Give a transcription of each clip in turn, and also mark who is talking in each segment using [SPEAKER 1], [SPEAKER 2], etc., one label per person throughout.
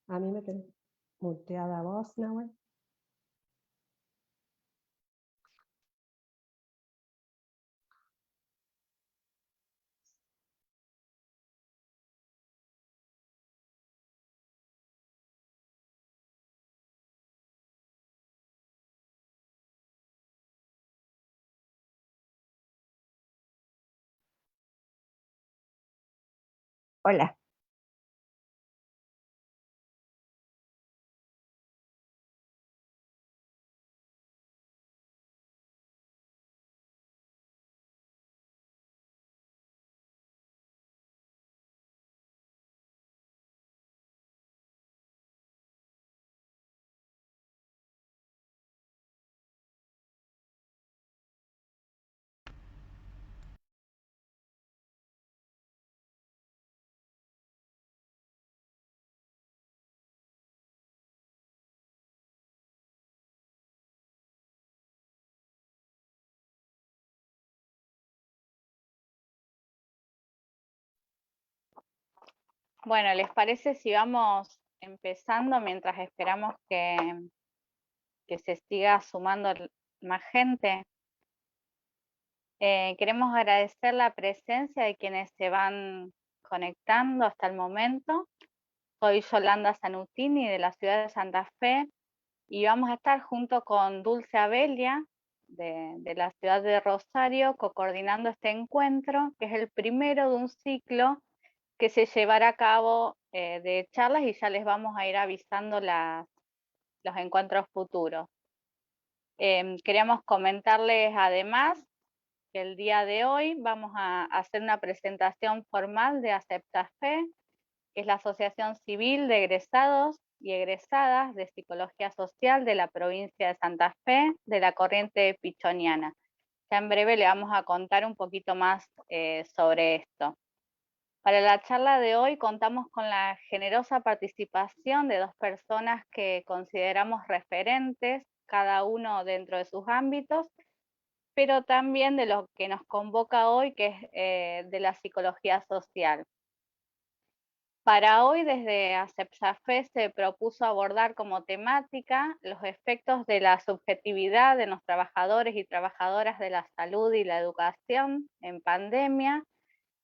[SPEAKER 1] A mí me tenés muteada vos, Nahuel. Hola.
[SPEAKER 2] Bueno, ¿les parece si vamos empezando mientras esperamos que se siga sumando más gente? Queremos agradecer la presencia de quienes se van conectando hasta el momento. Soy Yolanda Zanutini de la ciudad de Santa Fe y vamos a estar junto con Dulce Abelia de la ciudad de Rosario coordinando este encuentro, que es el primero de un ciclo que se llevará a cabo de charlas y ya les vamos a ir avisando los encuentros futuros. Queríamos comentarles además que el día de hoy vamos a hacer una presentación formal de AceptaFe, que es la Asociación Civil de Egresados y Egresadas de Psicología Social de la provincia de Santa Fe, de la corriente pichoniana. Ya en breve le vamos a contar un poquito más sobre esto. Para la charla de hoy contamos con la generosa participación de dos personas que consideramos referentes, cada uno dentro de sus ámbitos, pero también de lo que nos convoca hoy, que es de la psicología social. Para hoy, desde AceptaFe se propuso abordar como temática los efectos de la subjetividad de los trabajadores y trabajadoras de la salud y la educación en pandemia.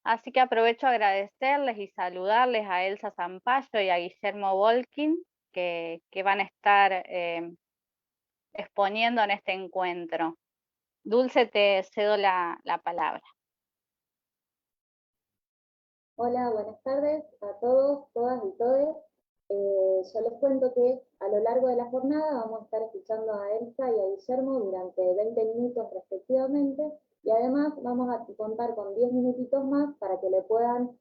[SPEAKER 2] Así que aprovecho a agradecerles y saludarles a Elsa Zampayo y a Guillermo Volkin, que van a estar exponiendo en este encuentro. Dulce, te cedo la palabra.
[SPEAKER 3] Hola, buenas tardes a todos, todas y todes. Yo les cuento que a lo largo de la jornada vamos a estar escuchando a Elsa y a Guillermo durante 20 minutos respectivamente, y además vamos a contar con 10 minutitos más para que le puedan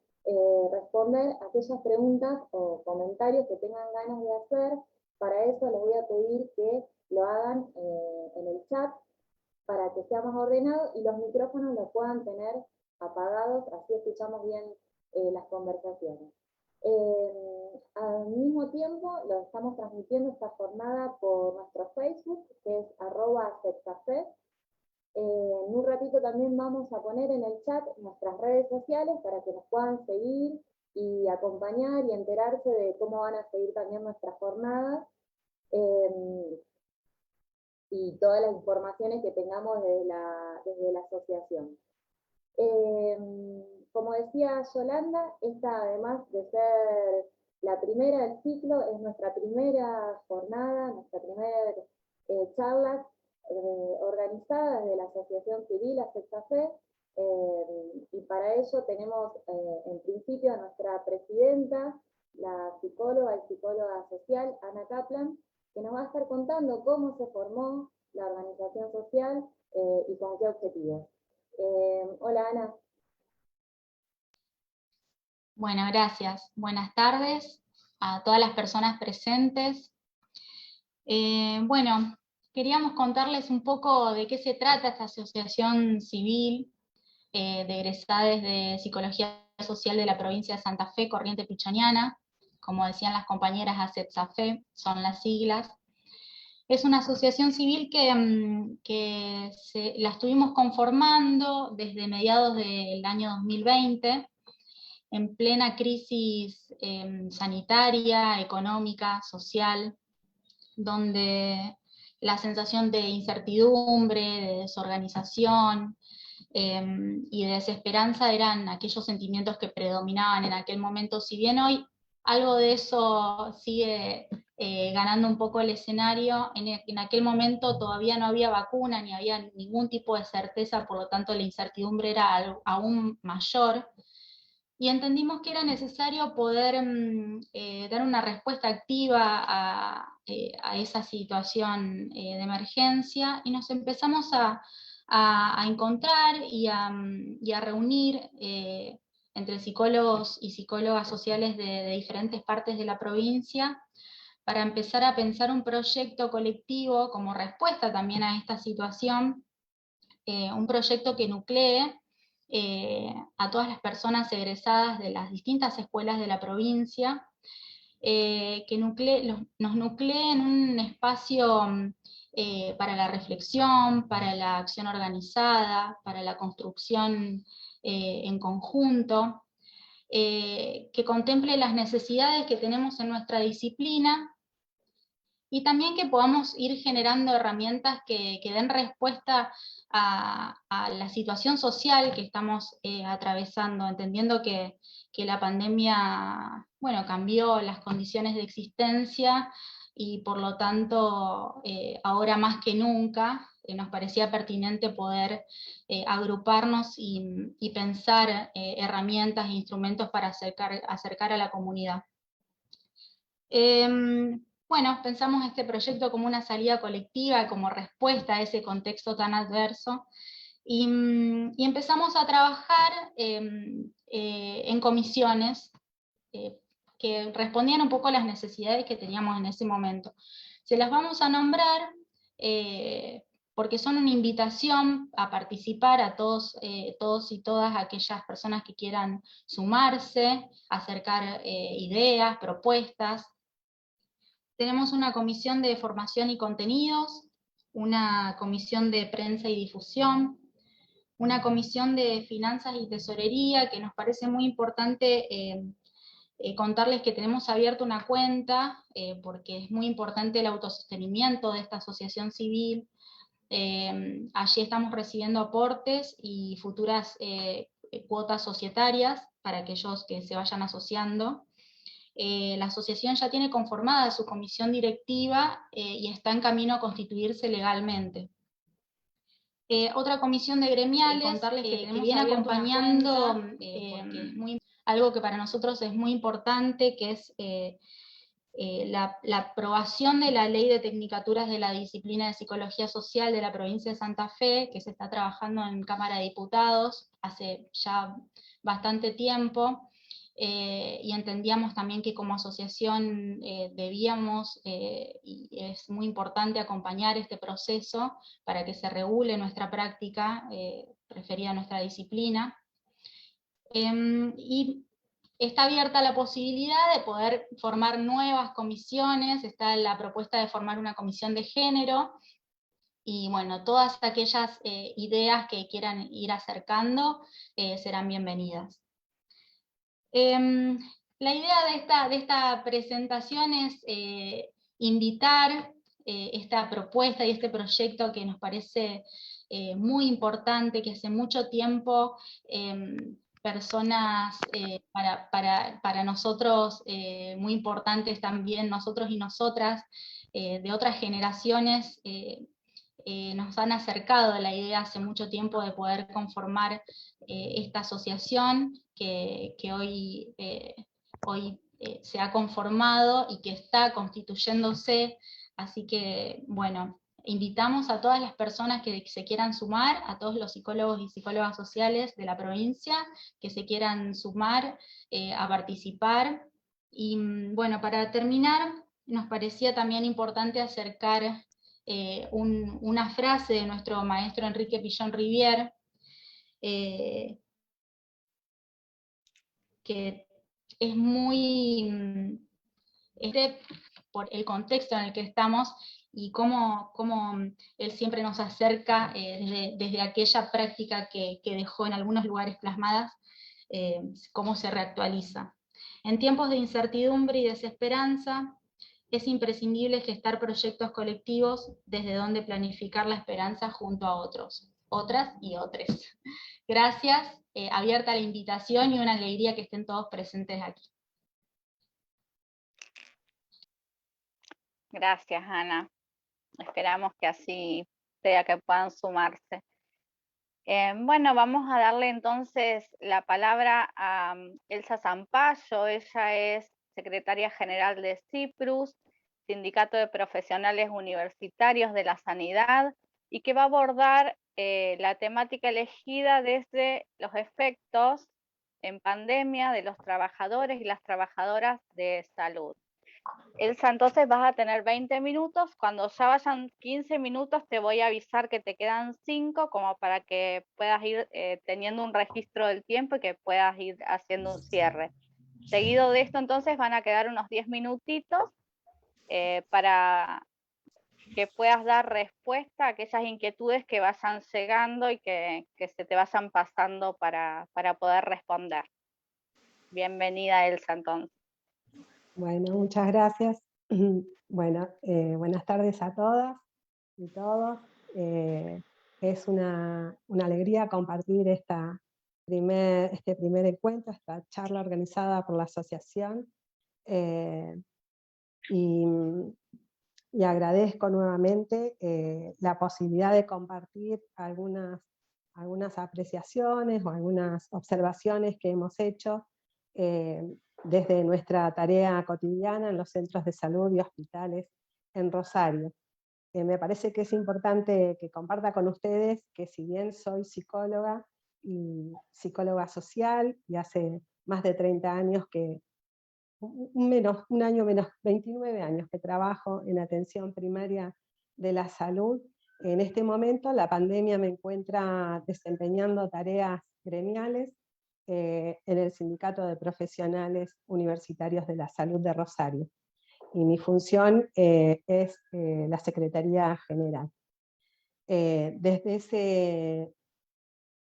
[SPEAKER 3] responder aquellas preguntas o comentarios que tengan ganas de hacer. Para eso les voy a pedir que lo hagan en el chat para que sea más ordenado y los micrófonos los puedan tener apagados, así escuchamos bien las conversaciones. Al mismo tiempo, lo estamos transmitiendo esta jornada por nuestro Facebook, que es @AceptaFe. En un ratito también vamos a poner en el chat nuestras redes sociales para que nos puedan seguir y acompañar y enterarse de cómo van a seguir también nuestras jornadas. Y todas las informaciones que tengamos desde la asociación. Como decía Yolanda, esta además de ser la primera del ciclo, es nuestra primera jornada, nuestra primera charla organizada desde la Asociación Civil AceptaFe, y para ello tenemos en principio a nuestra presidenta, la psicóloga y psicóloga social, Ana Kaplan, que nos va a estar contando cómo se formó la organización social y con qué objetivos. Hola, Ana.
[SPEAKER 4] Bueno, gracias. Buenas tardes a todas las personas presentes. Bueno, queríamos contarles un poco de qué se trata esta asociación civil de egresados de Psicología Social de la provincia de Santa Fe, Corriente Pichoniana. Como decían las compañeras, AceptaFe son las siglas. Es una asociación civil que la estuvimos conformando desde mediados del año 2020, en plena crisis sanitaria, económica, social, donde la sensación de incertidumbre, de desorganización y de desesperanza eran aquellos sentimientos que predominaban en aquel momento. Si bien hoy algo de eso sigue ganando un poco el escenario, en aquel momento todavía no había vacuna, ni había ningún tipo de certeza, por lo tanto la incertidumbre era aún mayor, y entendimos que era necesario poder dar una respuesta activa a esa situación de emergencia, y nos empezamos a encontrar y a reunir entre psicólogos y psicólogas sociales de diferentes partes de la provincia, para empezar a pensar un proyecto colectivo como respuesta también a esta situación, un proyecto que nuclee a todas las personas egresadas de las distintas escuelas de la provincia, que nos nuclee en un espacio para la reflexión, para la acción organizada, para la construcción en conjunto, que contemple las necesidades que tenemos en nuestra disciplina, y también que podamos ir generando herramientas que den respuesta a la situación social que estamos atravesando, entendiendo que la pandemia, bueno, cambió las condiciones de existencia, y por lo tanto ahora más que nunca nos parecía pertinente poder agruparnos y pensar herramientas e instrumentos para acercar a la comunidad. Bueno, pensamos este proyecto como una salida colectiva, como respuesta a ese contexto tan adverso, y empezamos a trabajar en comisiones que respondían un poco a las necesidades que teníamos en ese momento. Se las vamos a nombrar porque son una invitación a participar a todos y todas aquellas personas que quieran sumarse, acercar ideas, propuestas. Tenemos una comisión de formación y contenidos, una comisión de prensa y difusión, una comisión de finanzas y tesorería, que nos parece muy importante contarles que tenemos abierta una cuenta, porque es muy importante el autosostenimiento de esta asociación civil. Allí estamos recibiendo aportes y futuras cuotas societarias para aquellos que se vayan asociando. La asociación ya tiene conformada su comisión directiva y está en camino a constituirse legalmente. Otra comisión de gremiales, contarles que viene acompañando, porque es algo que para nosotros es muy importante, que es la aprobación de la Ley de Tecnicaturas de la Disciplina de Psicología Social de la provincia de Santa Fe, que se está trabajando en Cámara de Diputados hace ya bastante tiempo. Y entendíamos también que como asociación debíamos, y es muy importante acompañar este proceso para que se regule nuestra práctica referida a nuestra disciplina. Y está abierta la posibilidad de poder formar nuevas comisiones, está la propuesta de formar una comisión de género, y bueno, todas aquellas ideas que quieran ir acercando serán bienvenidas. La idea de esta presentación es invitar esta propuesta y este proyecto que nos parece muy importante, que hace mucho tiempo personas para nosotros muy importantes también, nosotros y nosotras, de otras generaciones, nos han acercado a la idea hace mucho tiempo de poder conformar esta asociación que hoy se ha conformado y que está constituyéndose. Así que, bueno, invitamos a todas las personas que se quieran sumar, a todos los psicólogos y psicólogas sociales de la provincia que se quieran sumar a participar. Y bueno, para terminar, nos parecía también importante acercar una frase de nuestro maestro Enrique Pillon Rivière, que es muy por el contexto en el que estamos y cómo él siempre nos acerca desde aquella práctica que dejó en algunos lugares plasmadas, cómo se reactualiza. En tiempos de incertidumbre y desesperanza, es imprescindible gestar proyectos colectivos desde donde planificar la esperanza junto a otros, otras y otros. Gracias, abierta la invitación y una alegría que estén todos presentes aquí.
[SPEAKER 2] Gracias, Ana. Esperamos que así sea, que puedan sumarse. Bueno, vamos a darle entonces la palabra a Elsa Zampayo. Ella es secretaria general de CIPRUS, Sindicato de Profesionales Universitarios de la Sanidad, y que va a abordar la temática elegida desde los efectos en pandemia de los trabajadores y las trabajadoras de salud. Elsa, entonces vas a tener 20 minutos, cuando ya vayan 15 minutos te voy a avisar que te quedan 5, como para que puedas ir teniendo un registro del tiempo y que puedas ir haciendo un cierre. Seguido de esto entonces van a quedar unos 10 minutitos para que puedas dar respuesta a aquellas inquietudes que vayan llegando y que se te vayan pasando para poder responder. Bienvenida, Elsa, entonces.
[SPEAKER 1] Bueno, muchas gracias. Bueno, buenas tardes a todas y todos. Es una alegría compartir este primer encuentro, esta charla organizada por la asociación. Y agradezco nuevamente la posibilidad de compartir algunas apreciaciones o algunas observaciones que hemos hecho desde nuestra tarea cotidiana en los centros de salud y hospitales en Rosario. Me parece que es importante que comparta con ustedes que, si bien soy psicóloga y psicóloga social, y hace más de 30 años que, un año menos, 29 años que trabajo en atención primaria de la salud, en este momento la pandemia me encuentra desempeñando tareas gremiales en el Sindicato de Profesionales Universitarios de la Salud de Rosario. Y mi función es la Secretaría General. Desde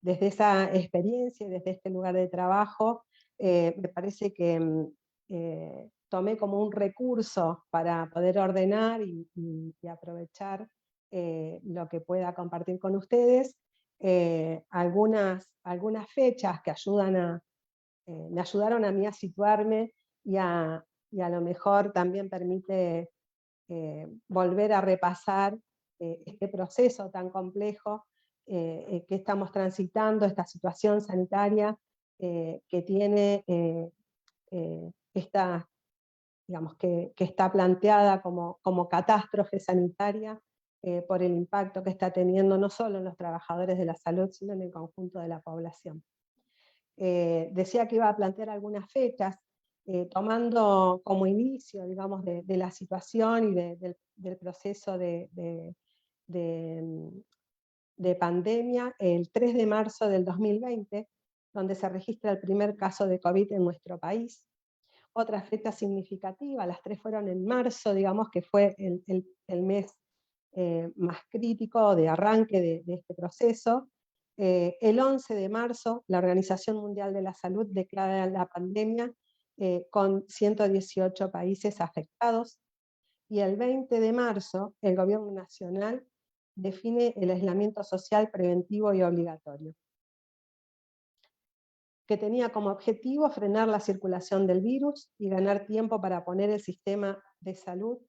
[SPEAKER 1] esa experiencia, desde este lugar de trabajo, me parece que tomé como un recurso para poder ordenar y aprovechar lo que pueda compartir con ustedes, algunas fechas que me ayudaron a mí a situarme y a lo mejor también permite volver a repasar este proceso tan complejo que estamos transitando, esta situación sanitaria que tiene digamos, que está planteada como catástrofe sanitaria por el impacto que está teniendo no solo en los trabajadores de la salud, sino en el conjunto de la población. Decía que iba a plantear algunas fechas, tomando como inicio, digamos, de la situación y del proceso de pandemia, el 3 de marzo del 2020, donde se registra el primer caso de COVID en nuestro país. Otra fecha significativa, las tres fueron en marzo, digamos que fue el mes más crítico de arranque de este proceso. El 11 de marzo, la Organización Mundial de la Salud declara la pandemia con 118 países afectados, y el 20 de marzo el Gobierno Nacional define el aislamiento social preventivo y obligatorio, que tenía como objetivo frenar la circulación del virus y ganar tiempo para poner el sistema de salud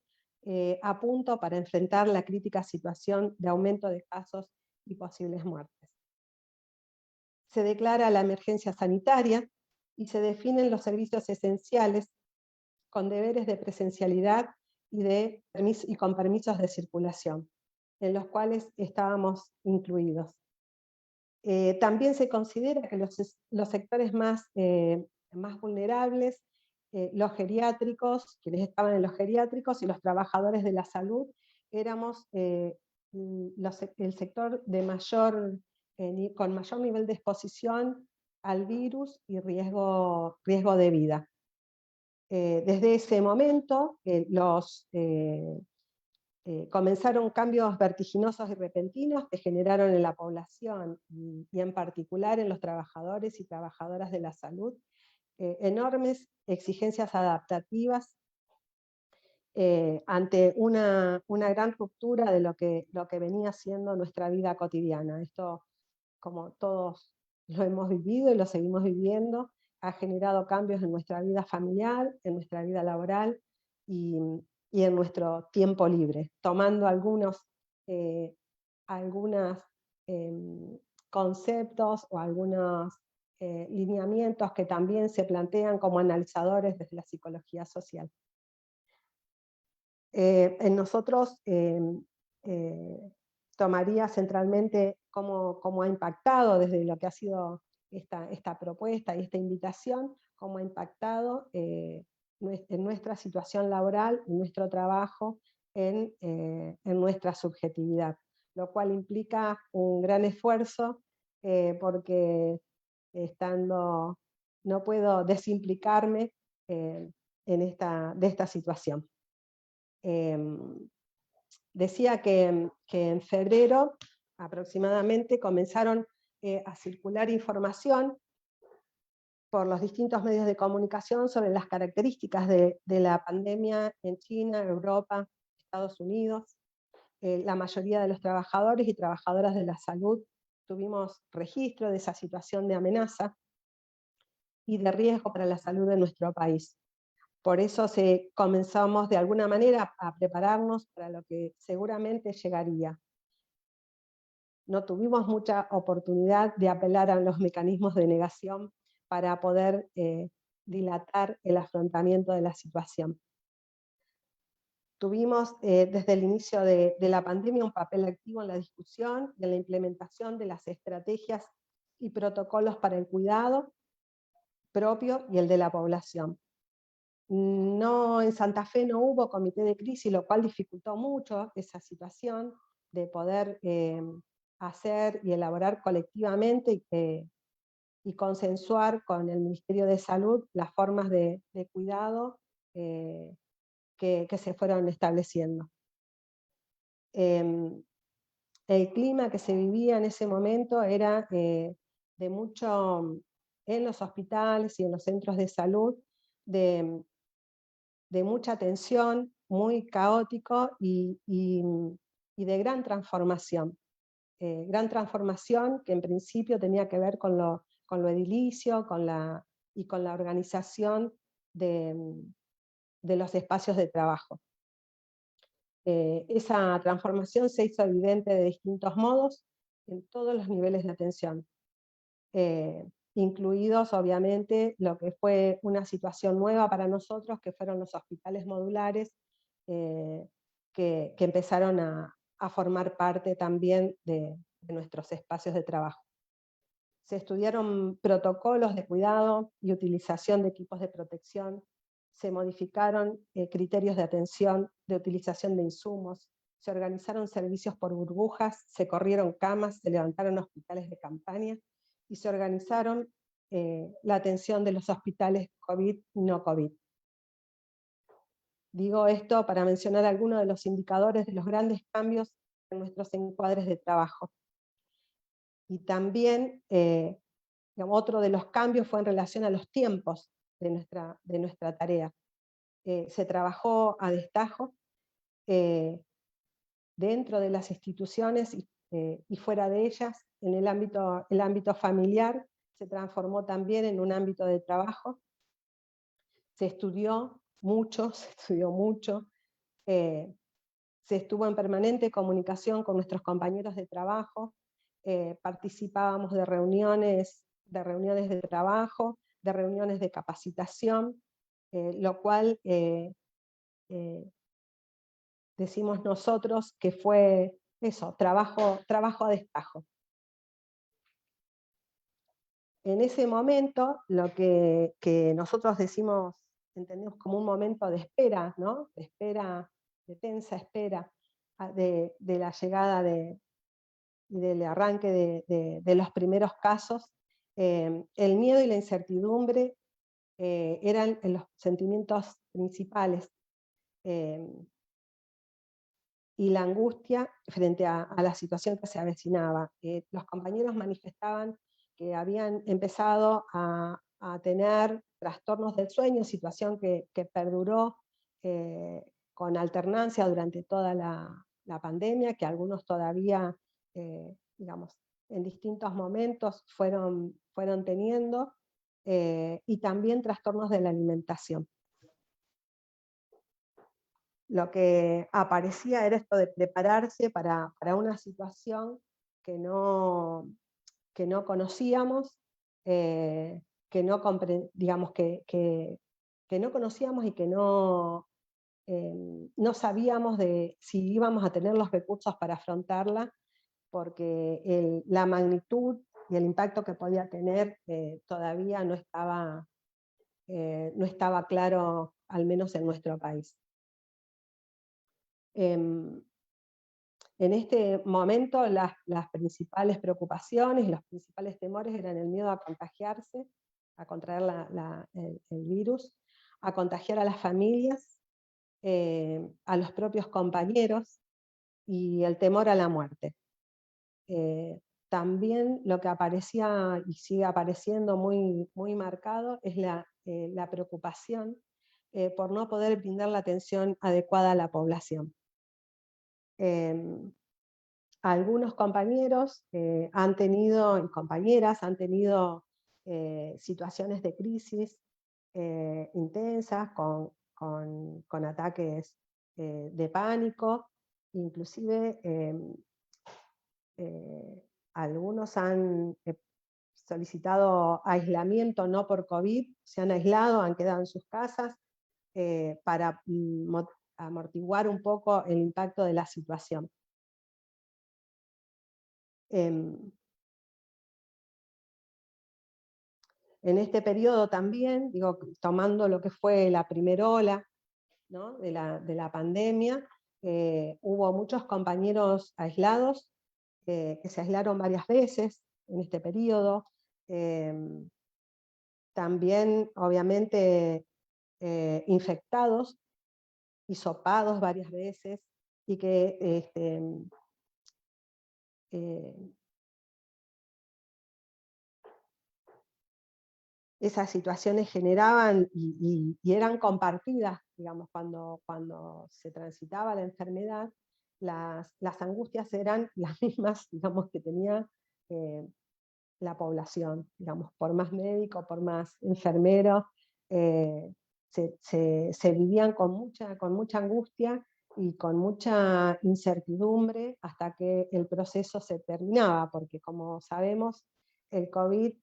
[SPEAKER 1] a punto para enfrentar la crítica situación de aumento de casos y posibles muertes. Se declara la emergencia sanitaria y se definen los servicios esenciales con deberes de presencialidad y con permisos de circulación, en los cuales estábamos incluidos. También se considera que los sectores más vulnerables, los geriátricos, quienes estaban en los geriátricos, y los trabajadores de la salud, éramos el sector con mayor nivel de exposición al virus y riesgo de vida. Desde ese momento, comenzaron cambios vertiginosos y repentinos que generaron en la población, y en particular en los trabajadores y trabajadoras de la salud, enormes exigencias adaptativas ante una gran ruptura de lo que venía siendo nuestra vida cotidiana. Esto, como todos lo hemos vivido y lo seguimos viviendo, ha generado cambios en nuestra vida familiar, en nuestra vida laboral y en nuestro tiempo libre, tomando algunos conceptos o algunos lineamientos que también se plantean como analizadores desde la psicología social. En nosotros tomaría centralmente cómo ha impactado desde lo que ha sido esta propuesta y esta invitación, cómo ha impactado en nuestra situación laboral, en nuestro trabajo, en nuestra subjetividad, lo cual implica un gran esfuerzo porque no puedo desimplicarme de esta situación. Decía que en febrero aproximadamente comenzaron a circular información por los distintos medios de comunicación sobre las características de la pandemia en China, Europa, Estados Unidos. La mayoría de los trabajadores y trabajadoras de la salud tuvimos registro de esa situación de amenaza y de riesgo para la salud de nuestro país. Por eso comenzamos de alguna manera a prepararnos para lo que seguramente llegaría. No tuvimos mucha oportunidad de apelar a los mecanismos de negación para poder dilatar el afrontamiento de la situación. Tuvimos desde el inicio de la pandemia un papel activo en la discusión y en la implementación de las estrategias y protocolos para el cuidado propio y el de la población. En Santa Fe no hubo comité de crisis, lo cual dificultó mucho esa situación de poder hacer y elaborar colectivamente y consensuar con el Ministerio de Salud las formas de cuidado que se fueron estableciendo. El clima que se vivía en ese momento era de mucho, en los hospitales y en los centros de salud, de mucha tensión, muy caótico y de gran transformación. Gran transformación que en principio tenía que ver con lo edilicio y con la organización de los espacios de trabajo. Esa transformación se hizo evidente de distintos modos en todos los niveles de atención, incluidos obviamente lo que fue una situación nueva para nosotros, que fueron los hospitales modulares, que empezaron a formar parte también de nuestros espacios de trabajo. Se estudiaron protocolos de cuidado y utilización de equipos de protección, se modificaron criterios de atención, de utilización de insumos, se organizaron servicios por burbujas, se corrieron camas, se levantaron hospitales de campaña, y se organizaron la atención de los hospitales COVID y no COVID. Digo esto para mencionar algunos de los indicadores de los grandes cambios en nuestros encuadres de trabajo. Y también otro de los cambios fue en relación a los tiempos de nuestra tarea. Se trabajó a destajo dentro de las instituciones y fuera de ellas. En el ámbito familiar se transformó también en un ámbito de trabajo. Se estudió mucho, se estuvo en permanente comunicación con nuestros compañeros de trabajo, participábamos de reuniones de trabajo, de reuniones de capacitación, lo cual decimos nosotros que fue eso, trabajo a destajo. En ese momento, lo que nosotros entendemos como un momento de espera, ¿no? De espera, de tensa espera, de la llegada y del arranque de los primeros casos, el miedo y la incertidumbre eran los sentimientos principales. y la angustia frente a la situación que se avecinaba. Los compañeros manifestaban que habían empezado a tener trastornos del sueño, situación que perduró con alternancia durante toda la pandemia, que algunos todavía, digamos, en distintos momentos fueron teniendo, y también trastornos de la alimentación. Lo que aparecía era esto de prepararse para una situación que no conocíamos, digamos que no conocíamos y que no sabíamos de si íbamos a tener los recursos para afrontarla, porque la magnitud y el impacto que podía tener todavía no estaba claro, al menos en nuestro país. En este momento las principales preocupaciones y los principales temores eran el miedo a contagiarse, a contraer el virus, a contagiar a las familias, a los propios compañeros, y el temor a la muerte. También lo que aparecía y sigue apareciendo muy, muy marcado es la preocupación por no poder brindar la atención adecuada a la población. Algunos compañeros han tenido, y compañeras han tenido situaciones de crisis intensas, con ataques de pánico, inclusive algunos han solicitado aislamiento no por COVID, se han aislado, han quedado en sus casas para amortiguar un poco el impacto de la situación. En este periodo también, digo, tomando lo que fue la primera ola, ¿no?, de la pandemia, hubo muchos compañeros aislados, que se aislaron varias veces en este periodo. También, obviamente, infectados, hisopados varias veces, y que esas situaciones generaban y eran compartidas, digamos, cuando se transitaba la enfermedad, las angustias eran las mismas, digamos, que tenía la población, digamos, por más médico, por más enfermero, se vivían con mucha angustia y con mucha incertidumbre hasta que el proceso se terminaba, porque como sabemos, el COVID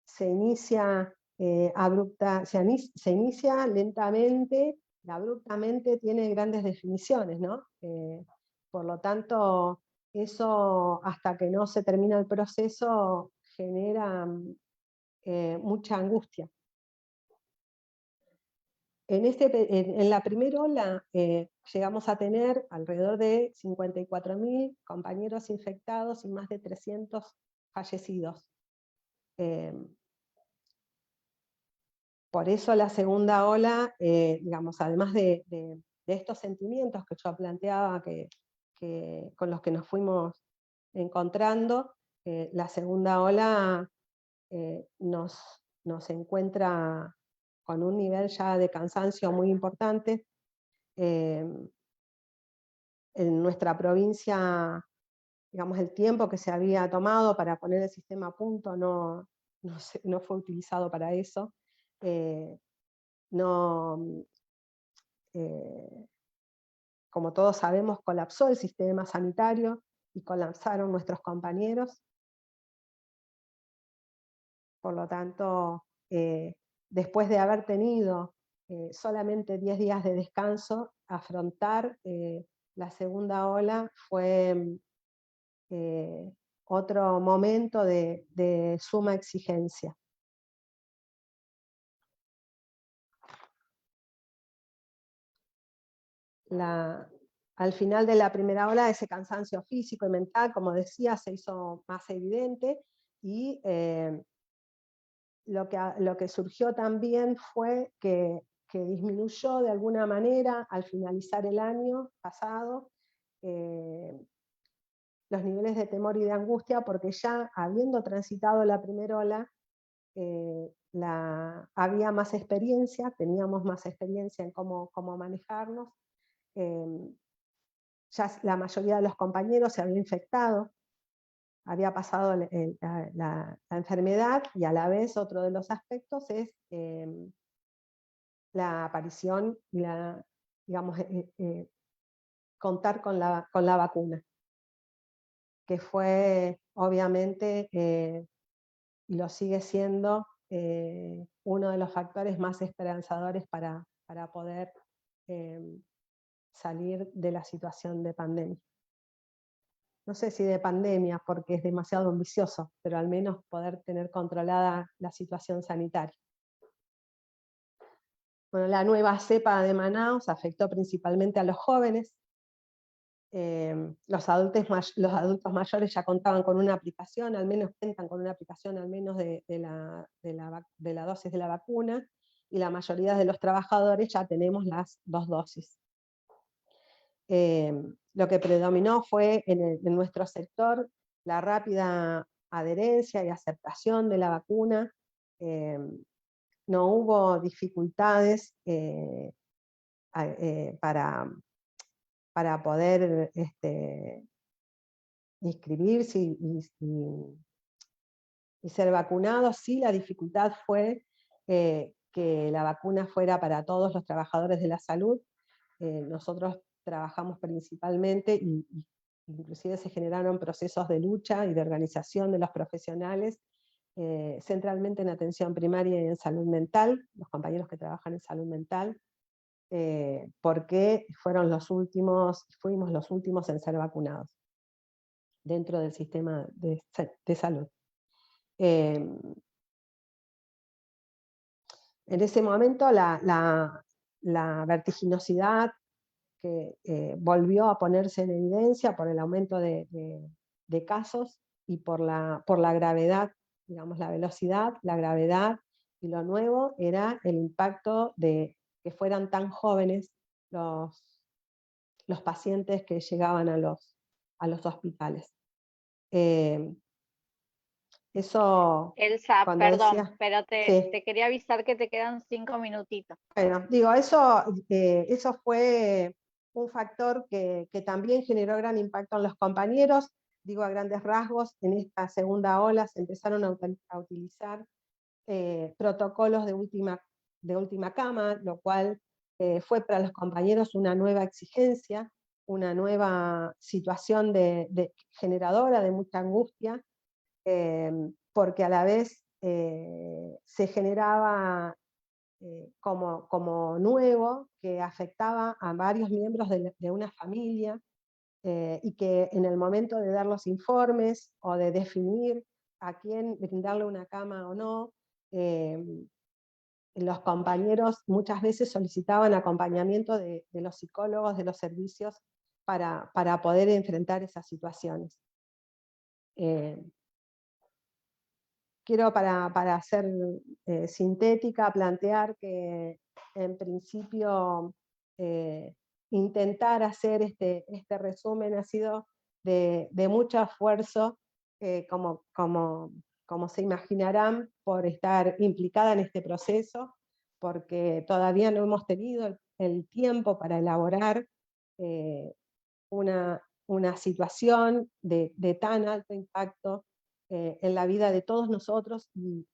[SPEAKER 1] se inicia se inicia lentamente y abruptamente, tiene grandes definiciones, ¿no? Por lo tanto, eso, hasta que no se termina el proceso, genera mucha angustia. En la primera ola llegamos a tener alrededor de 54.000 compañeros infectados y más de 300 fallecidos. Por eso la segunda ola, digamos, además de estos sentimientos que yo planteaba, con los que nos fuimos encontrando, la segunda ola nos encuentra con un nivel ya de cansancio muy importante. En nuestra provincia, digamos, el tiempo que se había tomado para poner el sistema a punto no fue utilizado para eso. Como todos sabemos, colapsó el sistema sanitario y colapsaron nuestros compañeros. Por lo tanto, después de haber tenido solamente 10 días de descanso, afrontar la segunda ola fue otro momento de suma exigencia. Al final de la primera ola, ese cansancio físico y mental, como decía, se hizo más evidente, y lo que surgió también fue que disminuyó de alguna manera al finalizar el año pasado los niveles de temor y de angustia, porque ya habiendo transitado la primera ola, había más experiencia, teníamos más experiencia en cómo manejarnos, ya la mayoría de los compañeros se había infectado, había pasado la enfermedad, y a la vez otro de los aspectos es la aparición y digamos, contar con la vacuna, que fue obviamente, y lo sigue siendo, uno de los factores más esperanzadores para poder salir de la situación de pandemia. No sé si de pandemia, porque es demasiado ambicioso, pero al menos poder tener controlada la situación sanitaria. Bueno, la nueva cepa de Manaus afectó principalmente a los jóvenes. Los adultos mayores ya contaban con una aplicación, al menos cuentan con una aplicación al menos de la dosis de la vacuna, y la mayoría de los trabajadores ya tenemos las 2 dosis. Lo que predominó fue en nuestro sector la rápida adherencia y aceptación de la vacuna. No hubo dificultades para poder inscribirse y ser vacunados. Sí, la dificultad fue que la vacuna fuera para todos los trabajadores de la salud. Nosotros trabajamos principalmente, y inclusive se generaron procesos de lucha y de organización de los profesionales, centralmente en atención primaria y en salud mental, los compañeros que trabajan en salud mental, porque fuimos los últimos en ser vacunados dentro del sistema de salud. En ese momento la vertiginosidad que volvió a ponerse en evidencia por el aumento de casos y por la gravedad, digamos, la velocidad, la gravedad, y lo nuevo era el impacto de que fueran tan jóvenes los pacientes que llegaban a los hospitales. Eso,
[SPEAKER 2] Elsa, perdón, pero
[SPEAKER 1] sí.
[SPEAKER 2] te quería avisar que te quedan 5 minutitos.
[SPEAKER 1] Bueno, digo, eso fue un factor que también generó gran impacto en los compañeros. Digo, a grandes rasgos, en esta segunda ola se empezaron a utilizar protocolos de última cama, lo cual fue para los compañeros una nueva exigencia, una nueva situación generadora de mucha angustia, porque a la vez se generaba como nuevo, que afectaba a varios miembros de una familia, y que en el momento de dar los informes o de definir a quién brindarle una cama o no, los compañeros muchas veces solicitaban acompañamiento de los psicólogos, de los servicios, para poder enfrentar esas situaciones. Quiero, para ser sintética, plantear que en principio intentar hacer este resumen ha sido de mucho esfuerzo, como se imaginarán, por estar implicada en este proceso, porque todavía no hemos tenido el tiempo para elaborar una situación de tan alto impacto en la vida de todos nosotros, y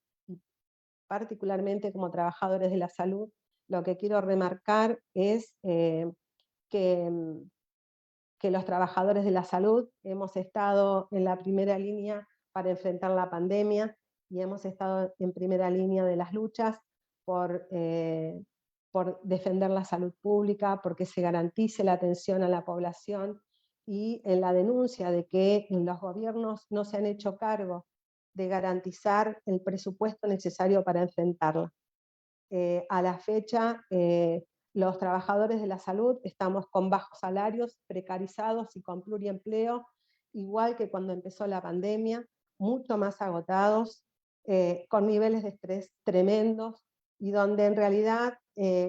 [SPEAKER 1] particularmente como trabajadores de la salud. Lo que quiero remarcar es que los trabajadores de la salud hemos estado en la primera línea para enfrentar la pandemia, y hemos estado en primera línea de las luchas por defender la salud pública, porque se garantice la atención a la población, y en la denuncia de que los gobiernos no se han hecho cargo de garantizar el presupuesto necesario para enfrentarla. A la fecha, los trabajadores de la salud estamos con bajos salarios, precarizados y con pluriempleo, igual que cuando empezó la pandemia, mucho más agotados, con niveles de estrés tremendos, y donde en realidad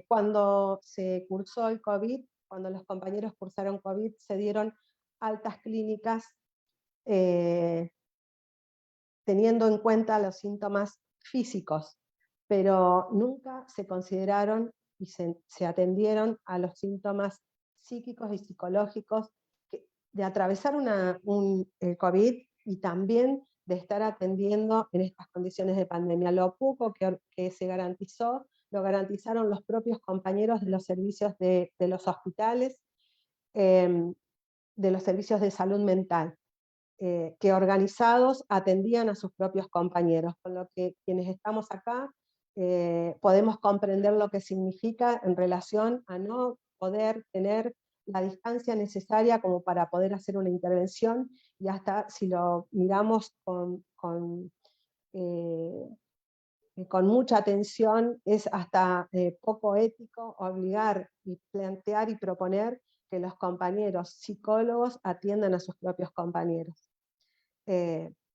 [SPEAKER 1] cuando se cursó el COVID, cuando los compañeros cursaron COVID, se dieron altas clínicas teniendo en cuenta los síntomas físicos, pero nunca se consideraron y se atendieron a los síntomas psíquicos y psicológicos de atravesar el COVID y también de estar atendiendo en estas condiciones de pandemia. Lo poco que se garantizó, lo garantizaron los propios compañeros de los servicios de los hospitales, de los servicios de salud mental, que organizados atendían a sus propios compañeros, con lo que quienes estamos acá podemos comprender lo que significa en relación a no poder tener la distancia necesaria como para poder hacer una intervención, y hasta si lo miramos con mucha atención, es hasta poco ético obligar y plantear y proponer que los compañeros psicólogos atiendan a sus propios compañeros,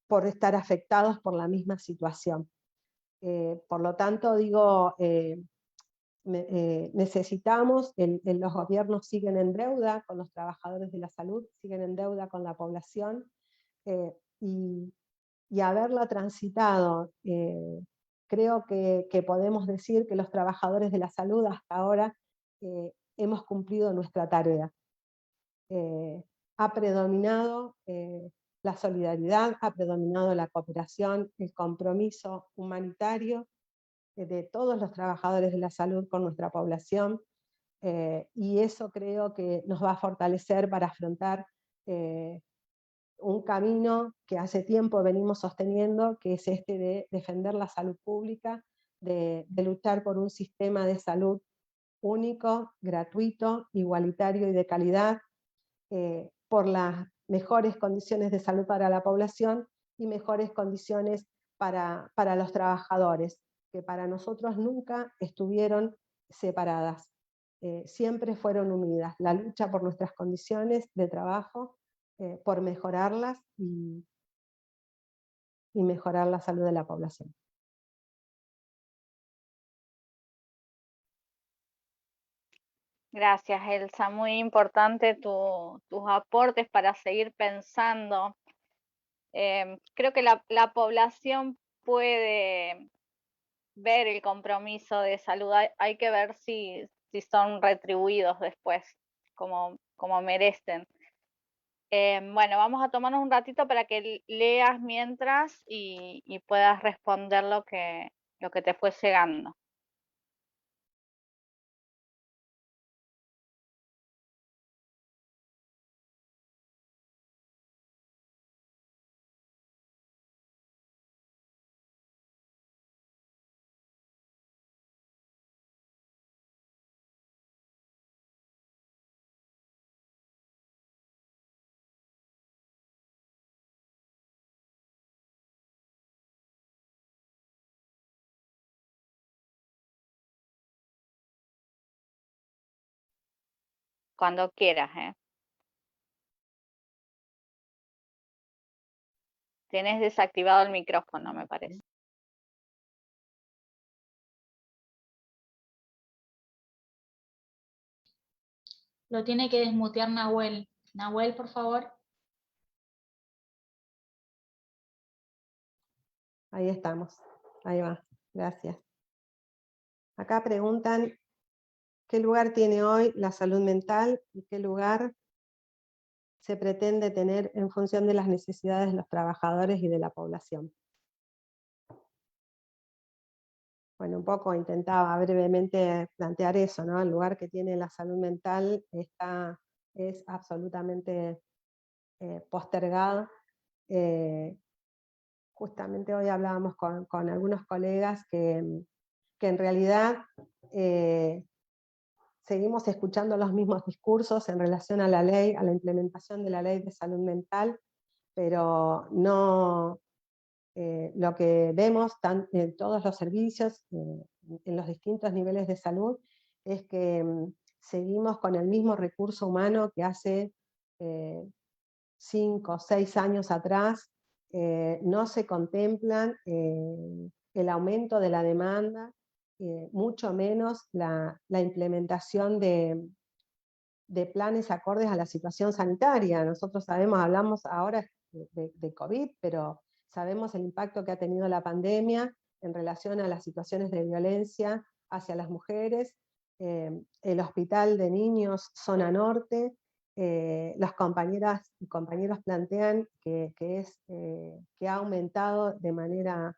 [SPEAKER 1] por estar afectados por la misma situación. Por lo tanto, digo, necesitamos, los gobiernos siguen en deuda con los trabajadores de la salud, siguen en deuda con la población, y haberla transitado, creo que podemos decir que los trabajadores de la salud hasta ahora hemos cumplido nuestra tarea. Ha predominado la solidaridad, ha predominado la cooperación, el compromiso humanitario de todos los trabajadores de la salud con nuestra población, y eso creo que nos va a fortalecer para afrontar un camino que hace tiempo venimos sosteniendo, que es este de defender la salud pública, de luchar por un sistema de salud único, gratuito, igualitario y de calidad, por las mejores condiciones de salud para la población y mejores condiciones para los trabajadores, que para nosotros nunca estuvieron separadas, siempre fueron unidas. La lucha por nuestras condiciones de trabajo, por mejorarlas y mejorar la salud de la población.
[SPEAKER 2] Gracias, Elsa. Muy importante tus aportes para seguir pensando. Creo que la población puede ver el compromiso de salud. Hay que ver si son retribuidos después, como merecen. Bueno, vamos a tomarnos un ratito para que leas mientras y puedas responder lo que te fue llegando. Cuando quieras, ¿eh? Tienes desactivado el micrófono, me parece.
[SPEAKER 4] Lo tiene que desmutear Nahuel. Nahuel, por favor.
[SPEAKER 1] Ahí estamos, ahí va, gracias. Acá preguntan, ¿qué lugar tiene hoy la salud mental y qué lugar se pretende tener en función de las necesidades de los trabajadores y de la población? Bueno, un poco intentaba brevemente plantear eso, ¿no? El lugar que tiene la salud mental es absolutamente postergado. Justamente hoy hablábamos con algunos colegas que en realidad seguimos escuchando los mismos discursos en relación a la ley, a la implementación de la ley de salud mental, pero no lo que vemos en todos los servicios, en los distintos niveles de salud, es que seguimos con el mismo recurso humano que hace 5 o 6 años atrás. No se contemplan el aumento de la demanda, mucho menos la implementación de planes acordes a la situación sanitaria. Nosotros sabemos, hablamos ahora de COVID, pero sabemos el impacto que ha tenido la pandemia en relación a las situaciones de violencia hacia las mujeres. El hospital de niños zona norte, las compañeras y compañeros plantean que ha aumentado de manera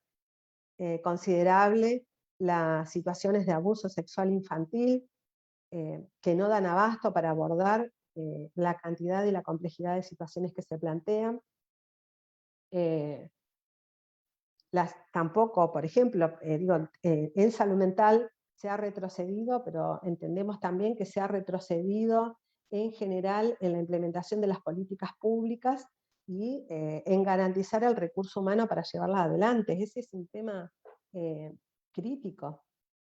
[SPEAKER 1] considerable las situaciones de abuso sexual infantil, que no dan abasto para abordar la cantidad y la complejidad de situaciones que se plantean. Tampoco, por ejemplo, en salud mental se ha retrocedido, pero entendemos también que se ha retrocedido en general en la implementación de las políticas públicas y en garantizar el recurso humano para llevarlas adelante. Ese es un tema crítico,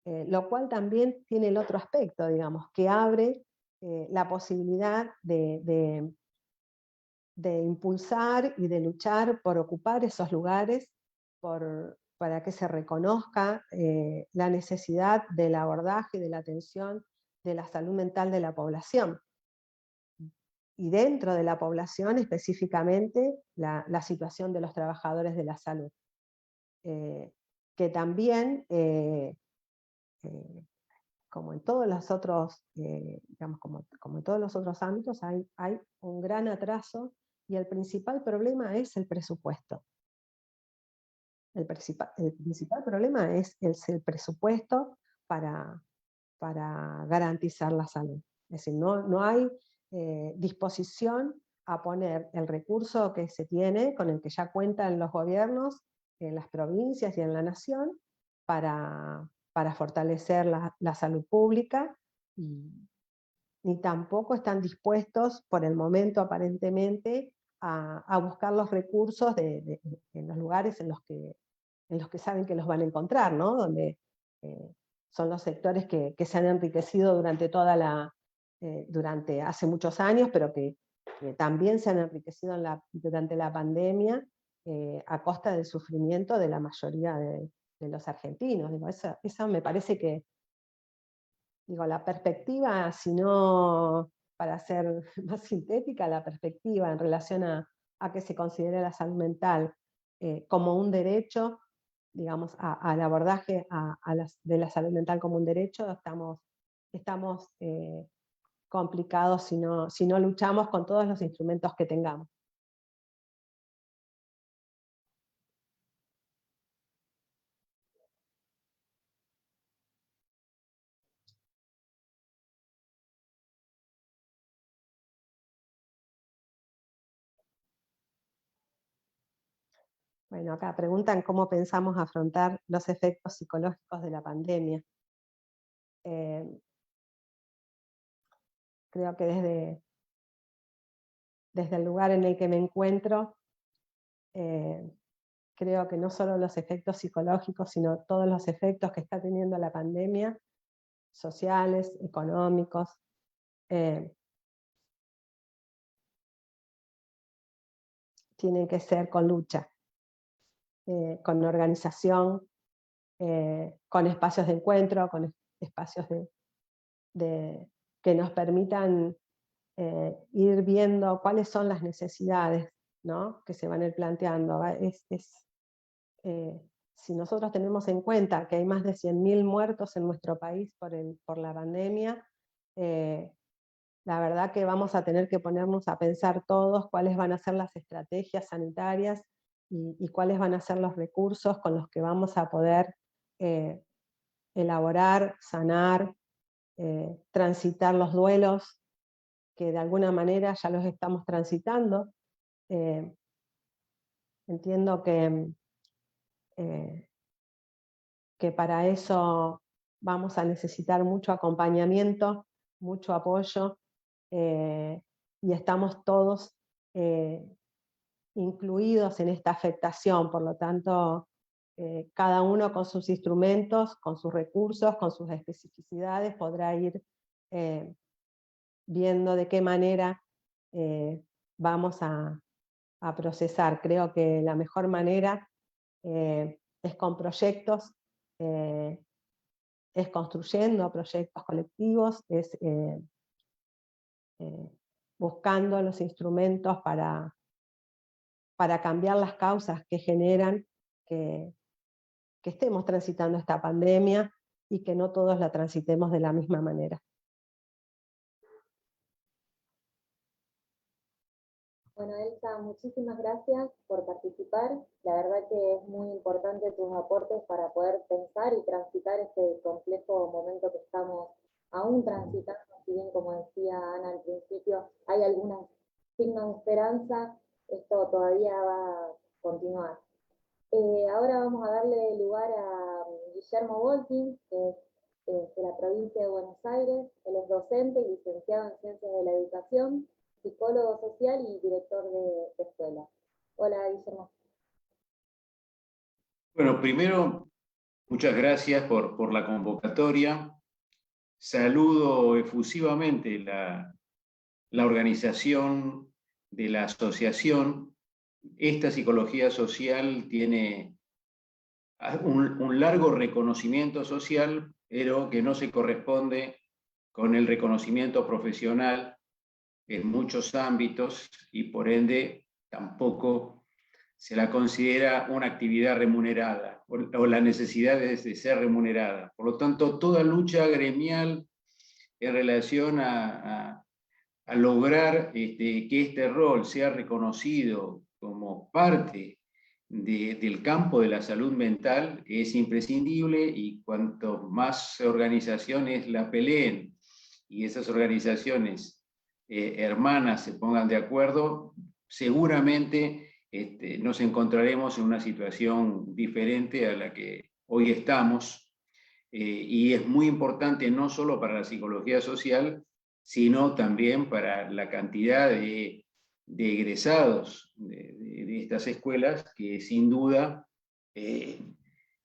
[SPEAKER 1] lo cual también tiene el otro aspecto, digamos, que abre la posibilidad de impulsar y de luchar por ocupar esos lugares, para que se reconozca la necesidad del abordaje y de la atención de la salud mental de la población. Y dentro de la población específicamente la situación de los trabajadores de la salud. Que también, como en todos los otros, digamos, como en todos los otros ámbitos, hay un gran atraso, y el principal problema es el presupuesto. El principal problema es el presupuesto para garantizar la salud. Es decir, no hay disposición a poner el recurso que se tiene, con el que ya cuentan los gobiernos, en las provincias y en la nación, para fortalecer la salud pública, ni tampoco están dispuestos, por el momento aparentemente, a buscar los recursos en los lugares en los que saben que los van a encontrar, ¿no? Donde son los sectores que se han enriquecido durante hace muchos años, pero que también se han enriquecido durante la pandemia, a costa del sufrimiento de la mayoría de los argentinos. Digo, eso me parece que, la perspectiva, si no, para ser más sintética, la perspectiva en relación a que se considere la salud mental como un derecho, digamos, al abordaje de la salud mental como un derecho, estamos complicados si no luchamos con todos los instrumentos que tengamos. Bueno, acá preguntan cómo pensamos afrontar los efectos psicológicos de la pandemia. Creo que desde el lugar en el que me encuentro, creo que no solo los efectos psicológicos, sino todos los efectos que está teniendo la pandemia, sociales, económicos, tienen que ser con lucha, con organización, con espacios de encuentro, con espacios que nos permitan ir viendo cuáles son las necesidades, ¿no?, que se van a ir planteando. Si nosotros tenemos en cuenta que hay más de 100.000 muertos en nuestro país por la pandemia, la verdad que vamos a tener que ponernos a pensar todos cuáles van a ser las estrategias sanitarias y cuáles van a ser los recursos con los que vamos a poder elaborar, sanar, transitar los duelos, que de alguna manera ya los estamos transitando. Entiendo que para eso vamos a necesitar mucho acompañamiento, mucho apoyo, y estamos todos incluidos en esta afectación. Por lo tanto, cada uno con sus instrumentos, con sus recursos, con sus especificidades, podrá ir viendo de qué manera vamos a procesar. Creo que la mejor manera es con proyectos es construyendo proyectos colectivos, es buscando los instrumentos para cambiar las causas que generan que estemos transitando esta pandemia y que no todos la transitemos de la misma manera.
[SPEAKER 3] Bueno, Elsa, muchísimas gracias por participar. La verdad que es muy importante tus aportes para poder pensar y transitar este complejo momento que estamos aún transitando. Si bien, como decía Ana al principio, hay algunos signos de esperanza, esto todavía va a continuar. Ahora vamos a darle lugar a Guillermo Volkin, que es de la provincia de Buenos Aires. Él es docente y licenciado en Ciencias de la Educación, psicólogo social y director de escuela. Hola, Guillermo.
[SPEAKER 5] Bueno, primero, muchas gracias por la convocatoria. Saludo efusivamente la organización de la asociación. Esta psicología social tiene un largo reconocimiento social, pero que no se corresponde con el reconocimiento profesional en muchos ámbitos y por ende tampoco se la considera una actividad remunerada o la necesidad de ser remunerada. Por lo tanto, toda lucha gremial en relación a lograr que este rol sea reconocido como parte del campo de la salud mental es imprescindible, y cuanto más organizaciones la peleen y esas organizaciones hermanas se pongan de acuerdo, seguramente nos encontraremos en una situación diferente a la que hoy estamos, y es muy importante no solo para la psicología social, sino también para la cantidad de egresados de estas escuelas que sin duda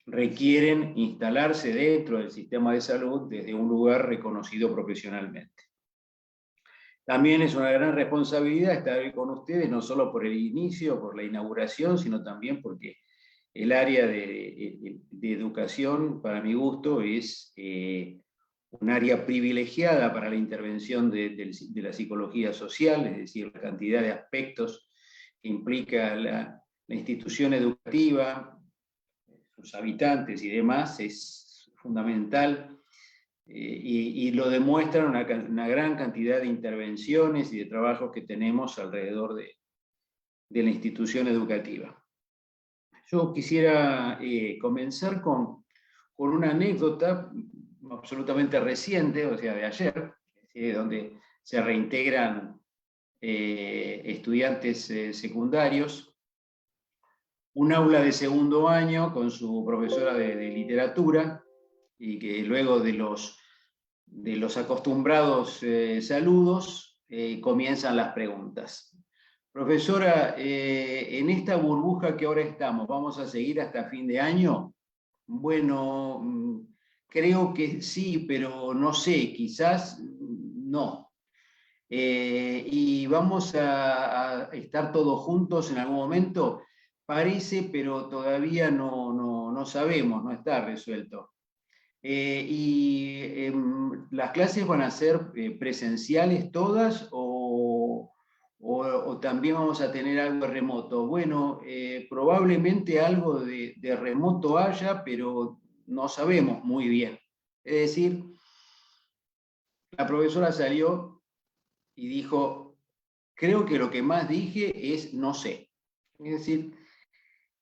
[SPEAKER 5] requieren instalarse dentro del sistema de salud desde un lugar reconocido profesionalmente. También es una gran responsabilidad estar hoy con ustedes, no solo por el inicio, por la inauguración, sino también porque el área de educación, para mi gusto, es un área privilegiada para la intervención de la psicología social, es decir, la cantidad de aspectos que implica la institución educativa, sus habitantes y demás, es fundamental. Y lo demuestran una gran cantidad de intervenciones y de trabajos que tenemos alrededor de la institución educativa. Yo quisiera comenzar con una anécdota absolutamente reciente, o sea, de ayer, donde se reintegran estudiantes secundarios. Un aula de segundo año con su profesora de literatura, y que luego de los acostumbrados saludos comienzan las preguntas. Profesora, en esta burbuja que ahora estamos, ¿vamos a seguir hasta fin de año? Bueno, creo que sí, pero no sé, quizás no. ¿Y vamos a estar todos juntos en algún momento? Parece, pero todavía no sabemos, no está resuelto. ¿Las clases van a ser presenciales todas o también vamos a tener algo remoto? Bueno, probablemente algo de remoto haya, pero no sabemos muy bien. Es decir, la profesora salió y dijo, creo que lo que más dije es no sé. Es decir,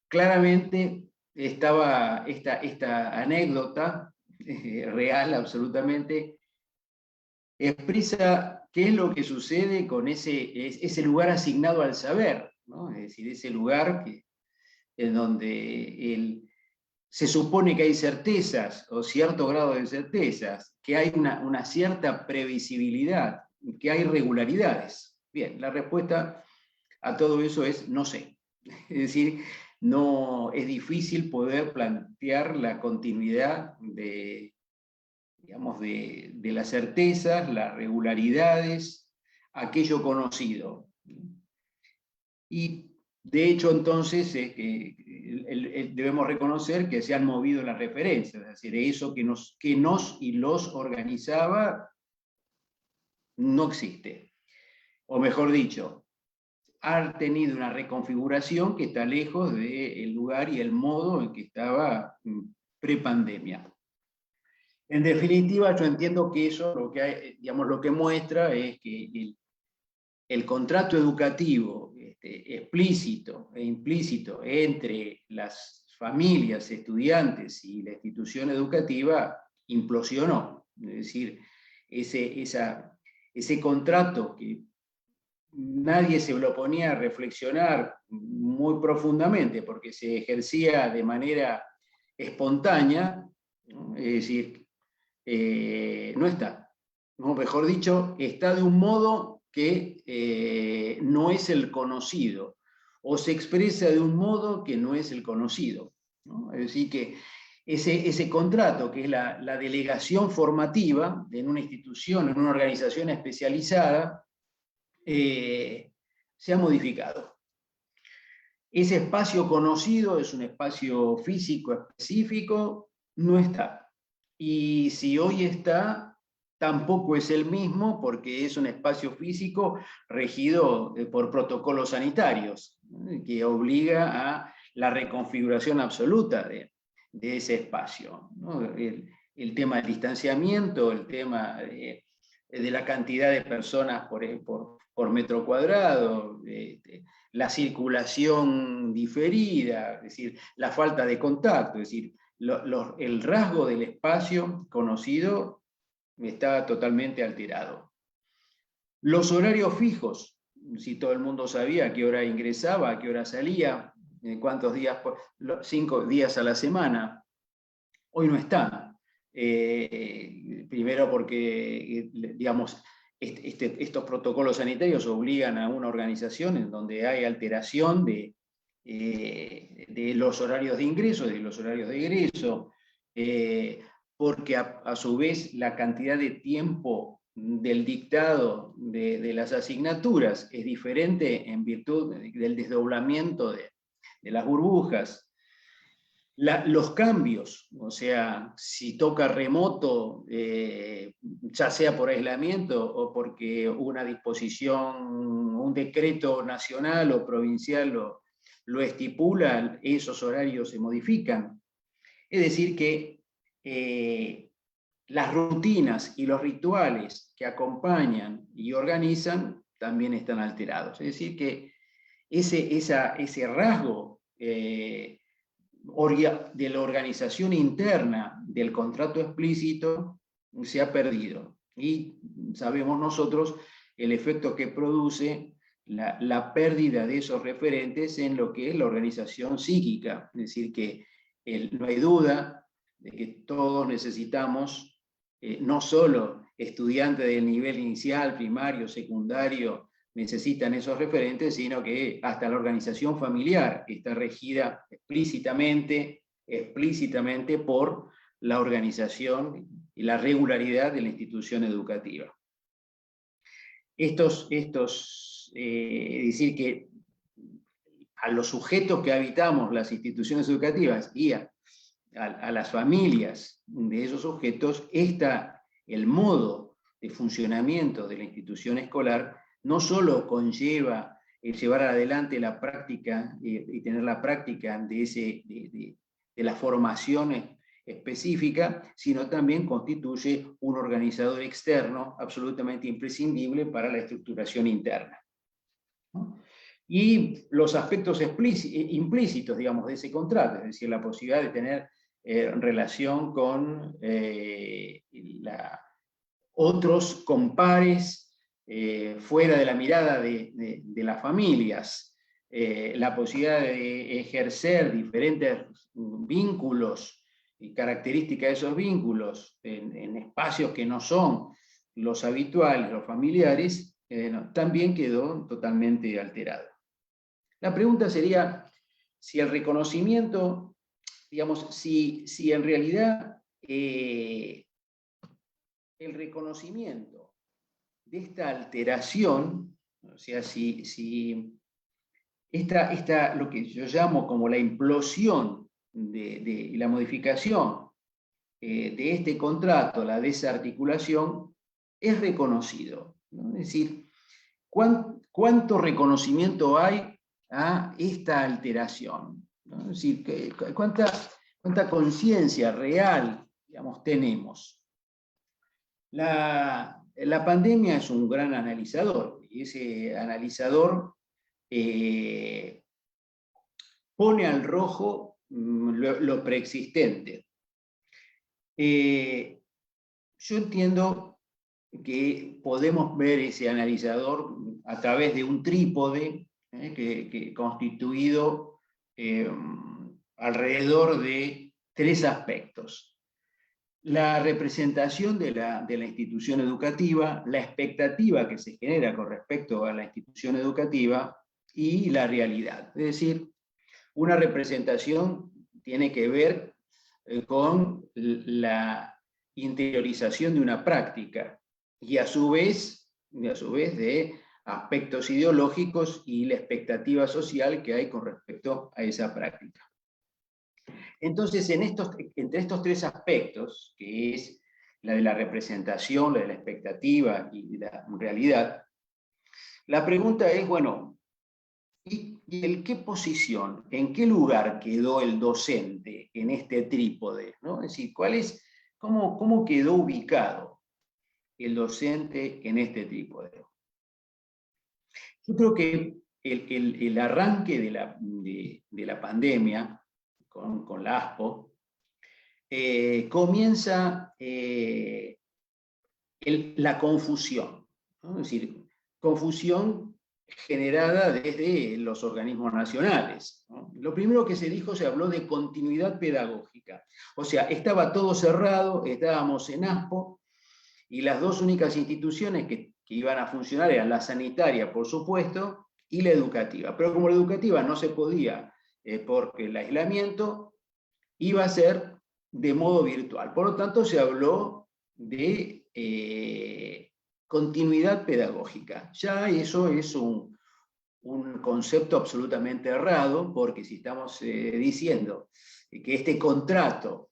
[SPEAKER 5] claramente estaba esta anécdota real absolutamente, expresa qué es lo que sucede con ese lugar asignado al saber, ¿no? Es decir, ese lugar en donde se supone que hay certezas o cierto grado de certezas, que hay una cierta previsibilidad, que hay regularidades. Bien, la respuesta a todo eso es no sé. Es decir, no es difícil poder plantear la continuidad digamos, de las certezas, las regularidades, aquello conocido. Y De hecho, entonces, debemos reconocer que se han movido las referencias, es decir, eso que nos y los organizaba no existe. O mejor dicho, ha tenido una reconfiguración que está lejos del lugar y el modo en que estaba prepandemia. En definitiva, yo entiendo que eso lo que muestra es que el contrato educativo explícito e implícito entre las familias, estudiantes y la institución educativa implosionó. Es decir, ese contrato que nadie se lo ponía a reflexionar muy profundamente porque se ejercía de manera espontánea, ¿no? Es decir, no está. ¿No? Mejor dicho, está de un modo que no es el conocido, o se expresa de un modo que no es el conocido, ¿no? Es decir, que ese contrato, que es la delegación formativa en una institución, en una organización especializada, se ha modificado. Ese espacio conocido es un espacio físico específico, no está. Y si hoy está, tampoco es el mismo porque es un espacio físico regido por protocolos sanitarios, que obliga a la reconfiguración absoluta de ese espacio, ¿no? El tema del distanciamiento, el tema de la cantidad de personas por metro cuadrado, la circulación diferida, es decir, la falta de contacto, es decir, el rasgo del espacio conocido está totalmente alterado. Los horarios fijos, si todo el mundo sabía a qué hora ingresaba, a qué hora salía, cuántos días, 5 días a la semana, hoy no están. Primero porque, digamos, estos protocolos sanitarios obligan a una organización en donde hay alteración de los horarios de ingreso, de los horarios de egreso, porque a su vez la cantidad de tiempo del dictado de las asignaturas es diferente en virtud del desdoblamiento de las burbujas. Los cambios, o sea, si toca remoto, ya sea por aislamiento o porque una disposición, un decreto nacional o provincial lo estipula, esos horarios se modifican. Es decir, que las rutinas y los rituales que acompañan y organizan también están alterados. Es decir, que ese rasgo de la organización interna del contrato explícito se ha perdido. Y sabemos nosotros el efecto que produce la pérdida de esos referentes en lo que es la organización psíquica. Es decir, que no hay duda de que todos necesitamos, no solo estudiantes del nivel inicial, primario, secundario, necesitan esos referentes, sino que hasta la organización familiar está regida explícitamente por la organización y la regularidad de la institución educativa. Es decir, que a los sujetos que habitamos las instituciones educativas y a las familias de esos sujetos, el modo de funcionamiento de la institución escolar no solo conlleva llevar adelante la práctica y tener la práctica de la formación específica, sino también constituye un organizador externo absolutamente imprescindible para la estructuración interna, ¿no? Y los aspectos implícitos, digamos, de ese contrato, es decir, la posibilidad de tener relación con otros compares fuera de la mirada de las familias, la posibilidad de ejercer diferentes vínculos y características de esos vínculos en espacios que no son los habituales, los familiares, también quedó totalmente alterado. La pregunta sería si el reconocimiento, digamos, si en realidad el reconocimiento de esta alteración, o sea, si lo que yo llamo como la implosión y la modificación de este contrato, la desarticulación, es reconocido, ¿no? Es decir, ¿cuánto reconocimiento hay a esta alteración, ¿no? Es decir, ¿cuánta conciencia real, digamos, tenemos? La pandemia es un gran analizador, y ese analizador pone al rojo lo preexistente. Yo entiendo que podemos ver ese analizador a través de un trípode que constituido alrededor de 3 aspectos: la representación de la institución educativa, la expectativa que se genera con respecto a la institución educativa y la realidad. Es decir, una representación tiene que ver con la interiorización de una práctica y a su vez de aspectos ideológicos y la expectativa social que hay con respecto a esa práctica. Entonces, entre estos 3 aspectos, que es la de la representación, la de la expectativa y la realidad, la pregunta es, bueno, ¿y en qué posición, en qué lugar quedó el docente en este trípode, ¿no? Es decir, cómo quedó ubicado el docente en este trípode? Yo creo que el arranque de la pandemia con la ASPO comienza la confusión, ¿no? Es decir, confusión generada desde los organismos nacionales, ¿no? Lo primero que se dijo, se habló de continuidad pedagógica. O sea, estaba todo cerrado, estábamos en ASPO, y las 2 únicas instituciones que iban a funcionar eran la sanitaria, por supuesto, y la educativa. Pero como la educativa no se podía, porque el aislamiento iba a ser de modo virtual. Por lo tanto, se habló de continuidad pedagógica. Ya eso es un concepto absolutamente errado, porque si estamos diciendo que este contrato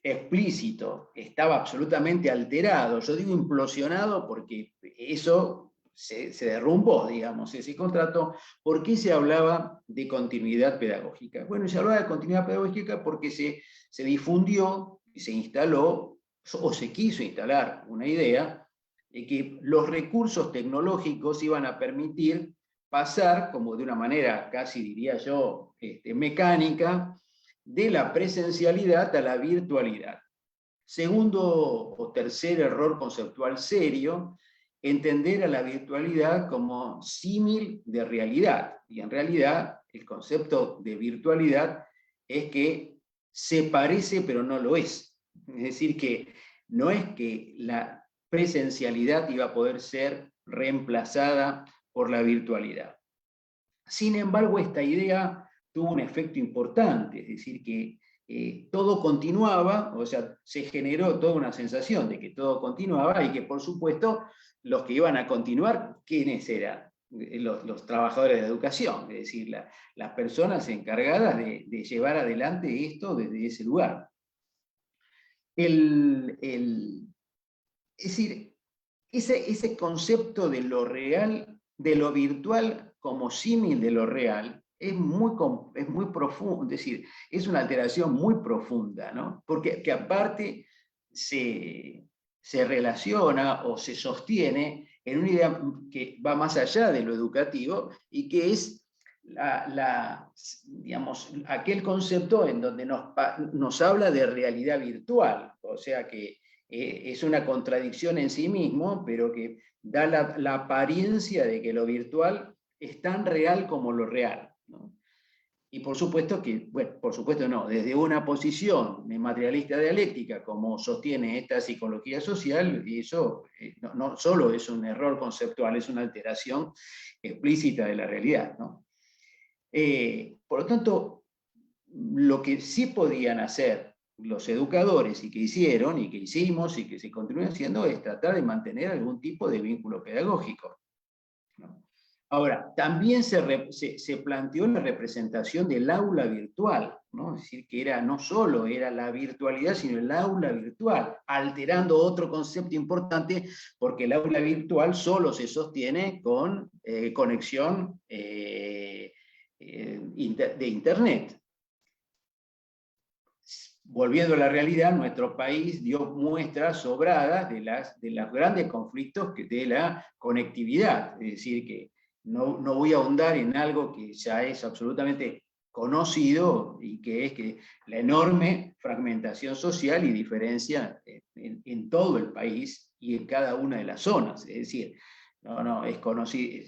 [SPEAKER 5] explícito estaba absolutamente alterado, yo digo implosionado porque eso se derrumbó, digamos, ese contrato. ¿Por qué se hablaba de continuidad pedagógica? Bueno, se hablaba de continuidad pedagógica porque se difundió y se instaló, o se quiso instalar una idea de que los recursos tecnológicos iban a permitir pasar, como de una manera casi diría yo, mecánica, de la presencialidad a la virtualidad. Segundo o tercer error conceptual serio, entender a la virtualidad como símil de realidad. Y en realidad el concepto de virtualidad es que se parece pero no lo es. Es decir, que no es que la presencialidad iba a poder ser reemplazada por la virtualidad. Sin embargo, esta idea tuvo un efecto importante, es decir, que todo continuaba, o sea, se generó toda una sensación de que todo continuaba y que, por supuesto, los que iban a continuar, ¿quiénes eran? Los trabajadores de educación, es decir, las personas encargadas de llevar adelante esto desde ese lugar. Es decir, ese concepto de lo real, de lo virtual como símil de lo real, es muy profundo, es decir, es una alteración muy profunda, ¿no? Porque que aparte se relaciona o se sostiene en una idea que va más allá de lo educativo y que es digamos, aquel concepto en donde nos habla de realidad virtual, o sea que es una contradicción en sí mismo, pero que da la apariencia de que lo virtual es tan real como lo real, ¿no? Y por supuesto que, bueno, por supuesto no, desde una posición materialista dialéctica, como sostiene esta psicología social, y eso no solo es un error conceptual, es una alteración explícita de la realidad, ¿no? Por lo tanto, lo que sí podían hacer los educadores y que hicieron y que hicimos y que se continúan haciendo es tratar de mantener algún tipo de vínculo pedagógico, ¿no? Ahora, también se planteó la representación del aula virtual, ¿no? Es decir, que no solo era la virtualidad, sino el aula virtual, alterando otro concepto importante, porque el aula virtual solo se sostiene con conexión de Internet. Volviendo a la realidad, nuestro país dio muestras sobradas de los grandes conflictos de la conectividad, es decir, que no voy a ahondar en algo que ya es absolutamente conocido, y que es que la enorme fragmentación social y diferencia en todo el país y en cada una de las zonas. Es decir, es conocido,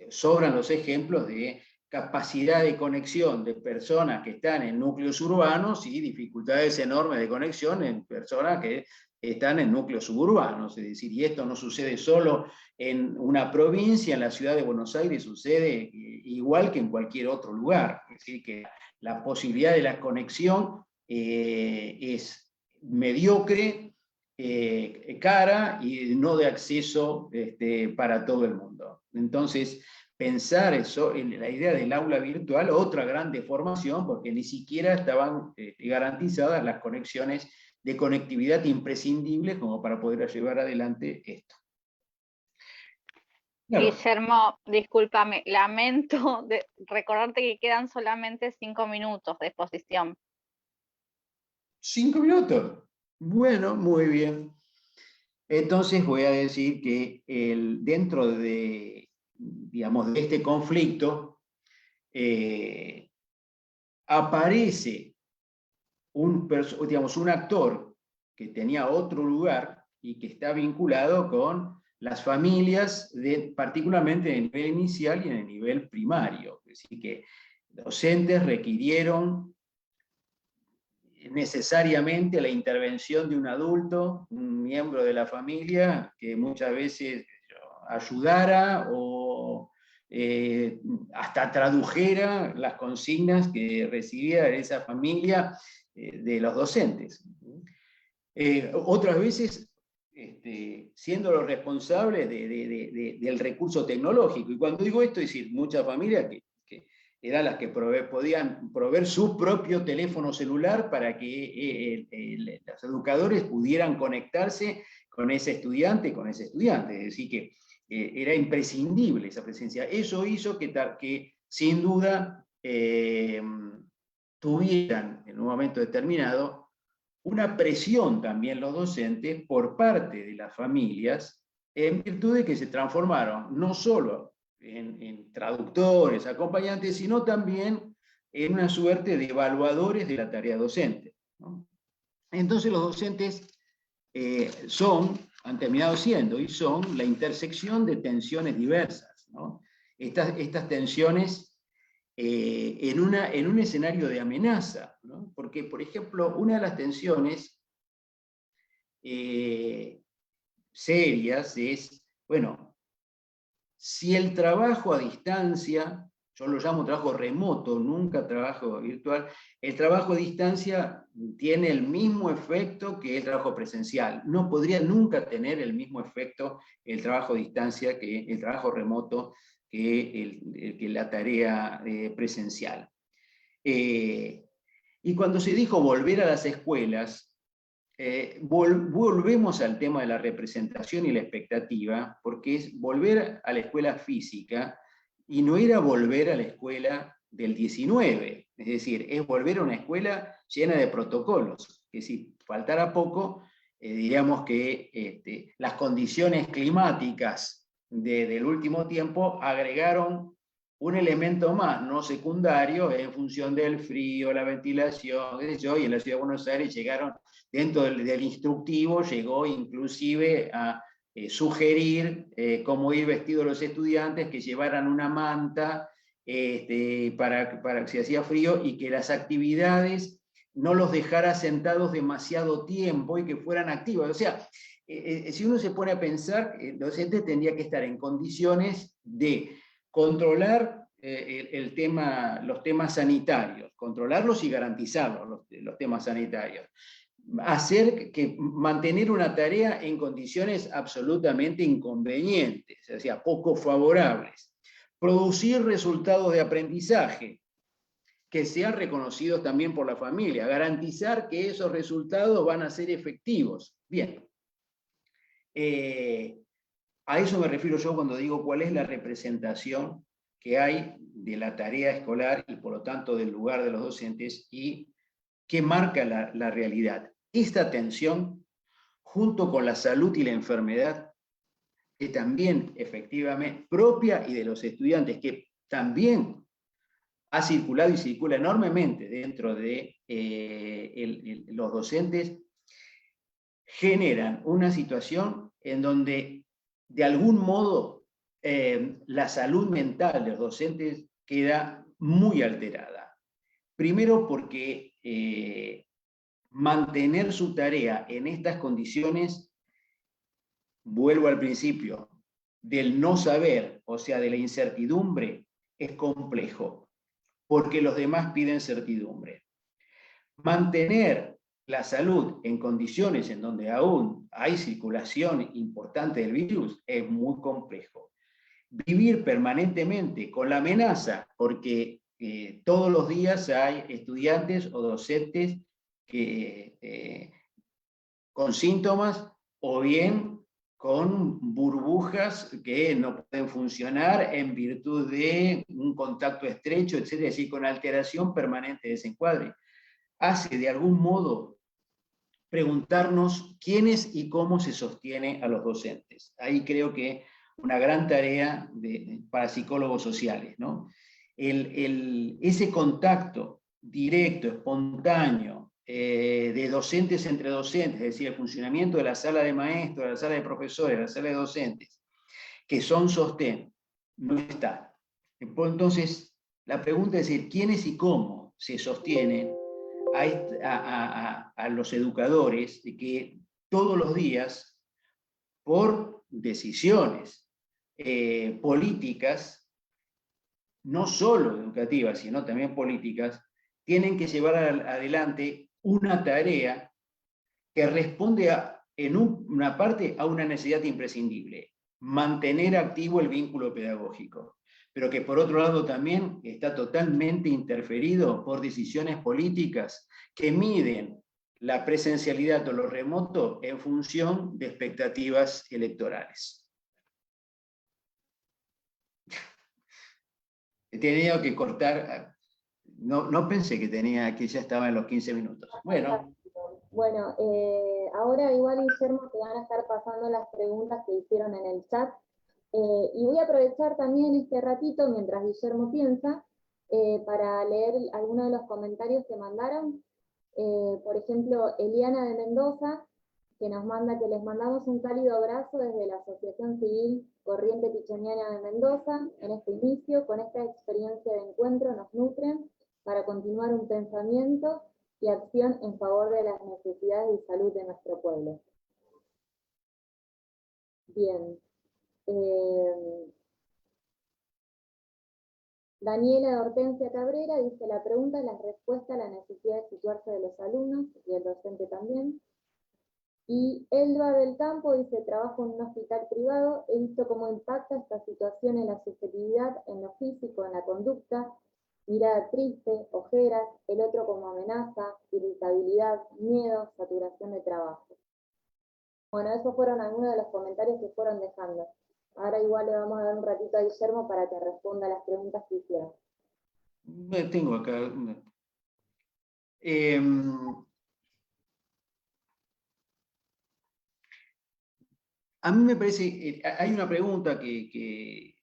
[SPEAKER 5] sobran los ejemplos de capacidad de conexión de personas que están en núcleos urbanos y dificultades enormes de conexión en personas que están en núcleos suburbanos. Es decir, y esto no sucede solo en una provincia, en la ciudad de Buenos Aires sucede igual que en cualquier otro lugar. Es decir, que la posibilidad de la conexión es mediocre, cara y no de acceso para todo el mundo. Entonces, pensar eso en la idea del aula virtual, otra gran deformación, porque ni siquiera estaban garantizadas las conexiones de conectividad imprescindibles como para poder llevar adelante esto.
[SPEAKER 2] Claro. Guillermo, discúlpame, lamento recordarte que quedan solamente 5 minutos de exposición.
[SPEAKER 5] 5 minutos. Bueno, muy bien. Entonces voy a decir que dentro de, digamos, de este conflicto aparece un actor que tenía otro lugar y que está vinculado con las familias, particularmente en el nivel inicial y en el nivel primario. Es decir, que docentes requirieron necesariamente la intervención de un adulto, un miembro de la familia, que muchas veces ayudara o hasta tradujera las consignas que recibía esa familia de los docentes. Otras veces siendo los responsables del recurso tecnológico. Y cuando digo esto, es decir, muchas familias que eran las que podían proveer su propio teléfono celular para que los educadores pudieran conectarse con ese estudiante, Es decir, que era imprescindible esa presencia. Eso hizo que sin duda, tuvieran en un momento determinado una presión también los docentes por parte de las familias, en virtud de que se transformaron no solo en traductores, acompañantes, sino también en una suerte de evaluadores de la tarea docente, ¿no? Entonces los docentes han terminado siendo y son la intersección de tensiones diversas, ¿no? Estas tensiones en un escenario de amenaza, ¿no? Porque, por ejemplo, una de las tensiones serias es, bueno, si el trabajo a distancia, yo lo llamo trabajo remoto, nunca trabajo virtual, el trabajo a distancia tiene el mismo efecto que el trabajo presencial. No podría nunca tener el mismo efecto el trabajo a distancia que el trabajo remoto, que la tarea presencial. Y cuando se dijo volver a las escuelas, volvemos al tema de la representación y la expectativa, porque es volver a la escuela física, y no era volver a la escuela del 19, es decir, es volver a una escuela llena de protocolos, que si faltara poco, diríamos que las condiciones climáticas del último tiempo agregaron un elemento más, no secundario, en función del frío, la ventilación, y en la ciudad de Buenos Aires llegaron, dentro del instructivo, llegó inclusive a sugerir cómo ir vestidos los estudiantes, que llevaran una manta para que si hacía frío, y que las actividades no los dejara sentados demasiado tiempo y que fueran activos. O sea, si uno se pone a pensar, el docente tendría que estar en condiciones de controlar los temas sanitarios, controlarlos y garantizarlos, los temas sanitarios. mantener una tarea en condiciones absolutamente inconvenientes, o sea, poco favorables. Producir resultados de aprendizaje que sean reconocidos también por la familia, garantizar que esos resultados van a ser efectivos. Bien. A eso me refiero yo cuando digo cuál es la representación que hay de la tarea escolar y por lo tanto del lugar de los docentes y qué marca la realidad. Esta tensión, junto con la salud y la enfermedad, que también efectivamente propia y de los estudiantes, que también ha circulado y circula enormemente dentro de los docentes, generan una situación en donde de algún modo la salud mental de los docentes queda muy alterada. Primero porque mantener su tarea en estas condiciones, vuelvo al principio, del no saber, o sea, de la incertidumbre, es complejo, porque los demás piden certidumbre. Mantener la salud en condiciones en donde aún hay circulación importante del virus es muy complejo. Vivir permanentemente con la amenaza, porque todos los días hay estudiantes o docentes con síntomas o bien con burbujas que no pueden funcionar en virtud de un contacto estrecho, etc. Es decir, con alteración permanente de ese encuadre. Hace de algún modo preguntarnos quiénes y cómo se sostiene a los docentes. Ahí creo que una gran tarea para psicólogos sociales, ¿no? Ese contacto directo, espontáneo, de docentes entre docentes, es decir, el funcionamiento de la sala de maestros, de la sala de profesores, de la sala de docentes, que son sostén, no está. Entonces, la pregunta es decir, ¿quiénes y cómo se sostienen a los educadores de que todos los días, por decisiones políticas, no solo educativas, sino también políticas, tienen que llevar adelante una tarea que responde en una parte a una necesidad imprescindible, mantener activo el vínculo pedagógico, pero que por otro lado también está totalmente interferido por decisiones políticas que miden la presencialidad o lo remoto en función de expectativas electorales. He tenido que cortar, no pensé que ya estaba en los 15 minutos. Bueno,
[SPEAKER 3] ahora igual, Guillermo, te van a estar pasando las preguntas que hicieron en el chat. Y voy a aprovechar también este ratito, mientras Guillermo piensa, para leer algunos de los comentarios que mandaron. Por ejemplo, Eliana de Mendoza, que nos manda que les mandamos un cálido abrazo desde la Asociación Civil Corriente Pichoniana de Mendoza. En este inicio, con esta experiencia de encuentro, nos nutren para continuar un pensamiento y acción en favor de las necesidades y salud de nuestro pueblo. Bien. Daniela Hortensia Cabrera dice, la pregunta es la respuesta a la necesidad de situarse de los alumnos, y el docente también. Y Elba del Campo dice, trabajo en un hospital privado, he visto cómo impacta esta situación en la subjetividad, en lo físico, en la conducta, mirada triste, ojeras, el otro como amenaza, irritabilidad, miedo, saturación de trabajo. Bueno, esos fueron algunos de los comentarios que fueron dejando. Ahora igual le vamos a dar un ratito a Guillermo para que responda a las preguntas que hicieron.
[SPEAKER 5] Tengo acá una. A mí me parece, hay una pregunta que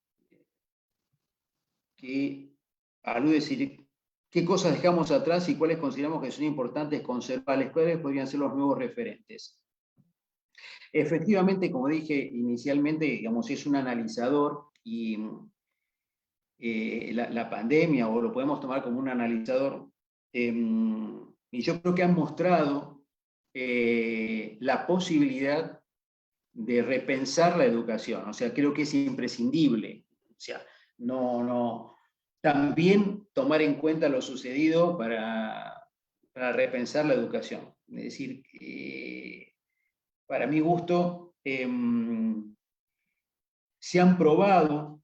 [SPEAKER 5] alude a decir qué cosas dejamos atrás y cuáles consideramos que son importantes conservar, cuáles podrían ser los nuevos referentes. Efectivamente, como dije inicialmente, digamos, es un analizador y la pandemia, o lo podemos tomar como un analizador, y yo creo que han mostrado la posibilidad de repensar la educación. O sea, creo que es imprescindible. O sea, también tomar en cuenta lo sucedido para repensar la educación. Es decir, para mi gusto, se han probado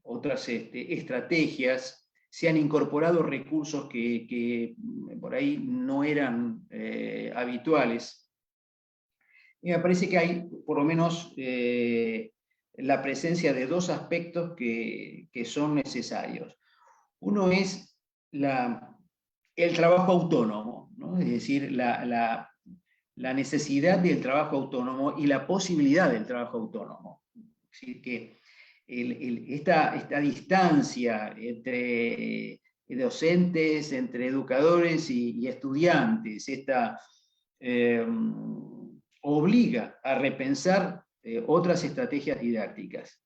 [SPEAKER 5] otras estrategias, se han incorporado recursos que por ahí no eran habituales. Y me parece que hay, por lo menos, la presencia de dos aspectos que son necesarios. Uno es el trabajo autónomo, ¿no? Es decir, la necesidad del trabajo autónomo y la posibilidad del trabajo autónomo. Es decir, que esta distancia entre docentes, entre educadores y estudiantes, obliga a repensar otras estrategias didácticas,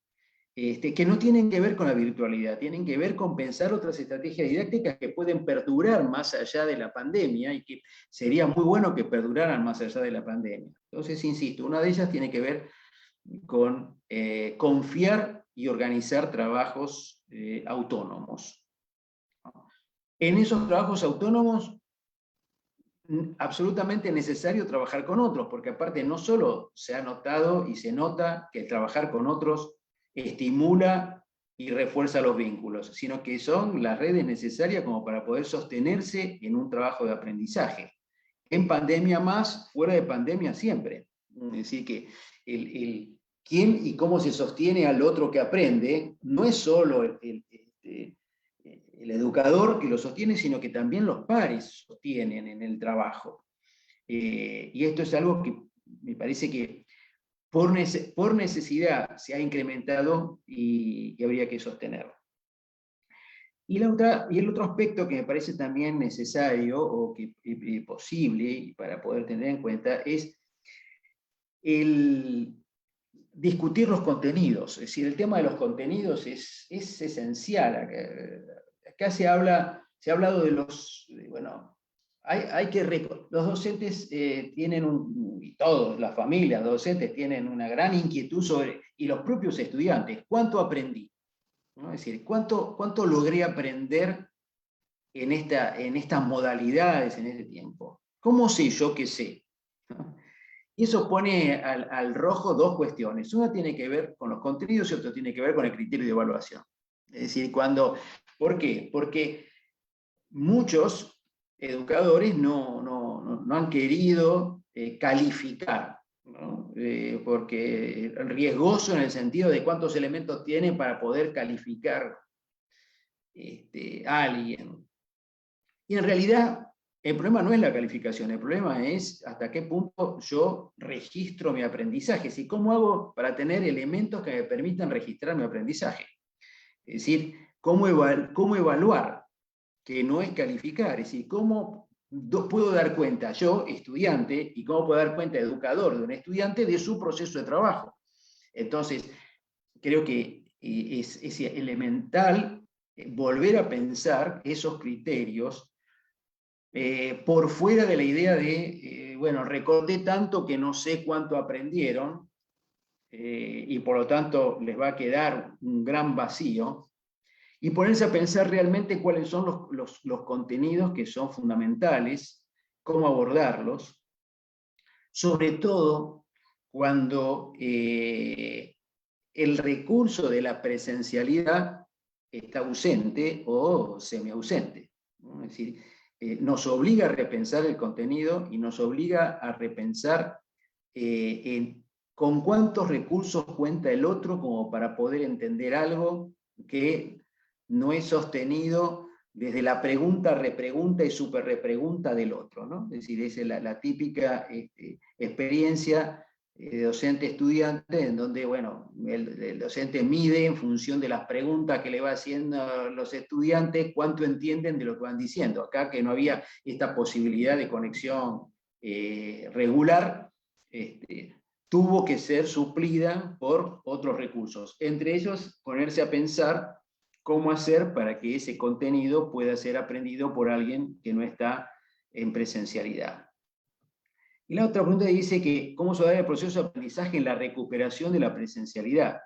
[SPEAKER 5] que no tienen que ver con la virtualidad, tienen que ver con pensar otras estrategias didácticas que pueden perdurar más allá de la pandemia y que sería muy bueno que perduraran más allá de la pandemia. Entonces, insisto, una de ellas tiene que ver con confiar y organizar trabajos autónomos. En esos trabajos autónomos, absolutamente necesario trabajar con otros, porque aparte no solo se ha notado y se nota que trabajar con otros estimula y refuerza los vínculos, sino que son las redes necesarias como para poder sostenerse en un trabajo de aprendizaje. En pandemia más, fuera de pandemia siempre. Es decir, que quién y cómo se sostiene al otro que aprende, no es solo el educador que lo sostiene, sino que también los pares sostienen en el trabajo. Y esto es algo que me parece que por necesidad se ha incrementado y habría que sostenerlo. Y el otro aspecto que me parece también necesario o que posible para poder tener en cuenta es el discutir los contenidos. Es decir, el tema de los contenidos es esencial. Acá se ha hablado de bueno, los docentes tienen y todos, las familias, los docentes tienen una gran inquietud sobre, y los propios estudiantes, ¿cuánto aprendí? ¿No? Es decir, ¿cuánto logré aprender en estas modalidades, en este tiempo? ¿Cómo sé yo que sé? ¿No? Y eso pone al rojo dos cuestiones. Una tiene que ver con los contenidos y otra tiene que ver con el criterio de evaluación. Es decir, ¿por qué? Porque muchos educadores no han querido calificar, ¿no? Porque es riesgoso en el sentido de cuántos elementos tiene para poder calificar a alguien. Y en realidad el problema no es la calificación, el problema es hasta qué punto yo registro mi aprendizaje, ¿sí? ¿Cómo hago para tener elementos que me permitan registrar mi aprendizaje? Es decir, ¿cómo evaluar? Que no es calificar, es decir, ¿cómo puedo dar cuenta yo, estudiante, y cómo puedo dar cuenta educador de un estudiante de su proceso de trabajo? Entonces, creo que es elemental volver a pensar esos criterios por fuera de la idea de, bueno, recordé tanto que no sé cuánto aprendieron, y por lo tanto les va a quedar un gran vacío, y ponerse a pensar realmente cuáles son los contenidos que son fundamentales, cómo abordarlos, sobre todo cuando el recurso de la presencialidad está ausente o semiausente, ¿no? Es decir, nos obliga a repensar el contenido y nos obliga a repensar con cuántos recursos cuenta el otro como para poder entender algo que no es sostenido desde la pregunta, repregunta y superrepregunta del otro, ¿no? Es decir, es la típica experiencia de docente-estudiante, en donde, bueno, el docente mide en función de las preguntas que le va haciendo los estudiantes, cuánto entienden de lo que van diciendo. Acá, que no había esta posibilidad de conexión regular, tuvo que ser suplida por otros recursos. Entre ellos, ponerse a pensar cómo hacer para que ese contenido pueda ser aprendido por alguien que no está en presencialidad. Y la otra pregunta dice que cómo se va a dar el proceso de aprendizaje en la recuperación de la presencialidad.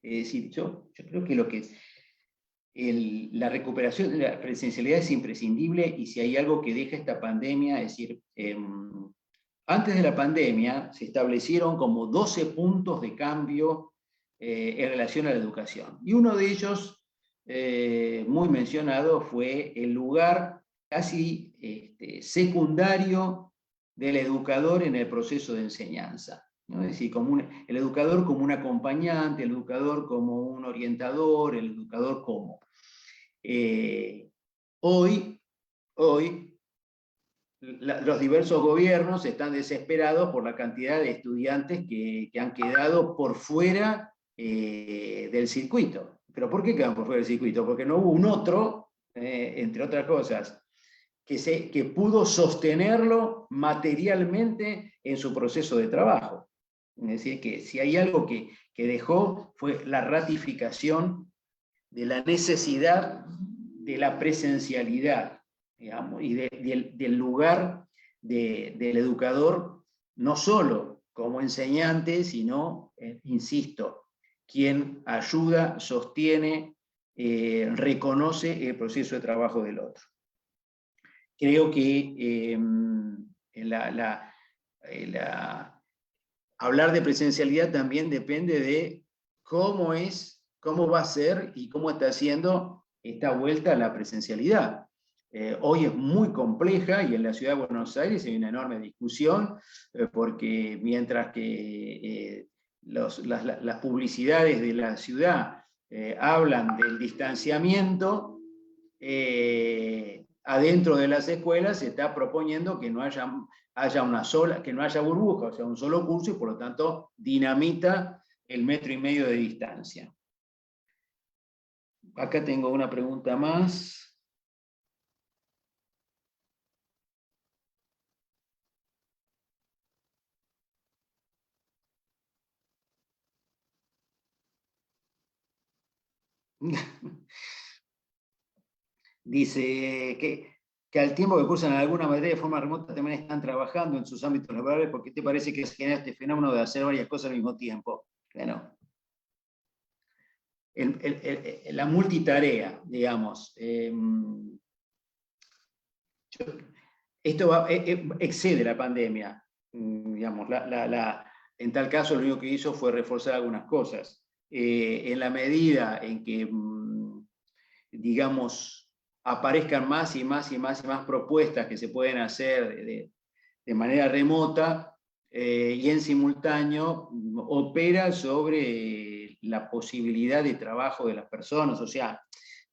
[SPEAKER 5] Es decir, yo creo que la recuperación de la presencialidad es imprescindible, y si hay algo que deja esta pandemia, es decir, antes de la pandemia se establecieron como 12 puntos de cambio en relación a la educación. Y uno de ellos, muy mencionado, fue el lugar casi secundario del educador en el proceso de enseñanza, ¿no? Es decir, el educador como un acompañante, el educador como un orientador, el educador como... Hoy los diversos gobiernos están desesperados por la cantidad de estudiantes que han quedado por fuera del circuito. ¿Pero por qué quedan por fuera del circuito? Porque no hubo un otro, entre otras cosas, que pudo sostenerlo materialmente en su proceso de trabajo. Es decir, que si hay algo que dejó fue la ratificación de la necesidad de la presencialidad, digamos, y del lugar del educador, no solo como enseñante, sino, insisto, quien ayuda, sostiene, reconoce el proceso de trabajo del otro. Creo que hablar de presencialidad también depende de cómo va a ser y cómo está haciendo esta vuelta a la presencialidad. Hoy es muy compleja, y en la ciudad de Buenos Aires hay una enorme discusión, porque mientras que las publicidades de la ciudad hablan del distanciamiento, adentro de las escuelas se está proponiendo que no haya que no haya burbuja, o sea, un solo curso, y por lo tanto dinamita el 1,5 metros de distancia. Acá tengo una pregunta más. Dice que al tiempo que cursan alguna materia de forma remota también están trabajando en sus ámbitos laborales. ¿Por qué te parece que se genera este fenómeno de hacer varias cosas al mismo tiempo? Bueno, la multitarea, digamos. Esto excede la pandemia. Digamos, en tal caso, lo único que hizo fue reforzar algunas cosas. En la medida en que, digamos, aparezcan más y más y más y más propuestas que se pueden hacer de manera remota, y en simultáneo opera sobre la posibilidad de trabajo de las personas. O sea,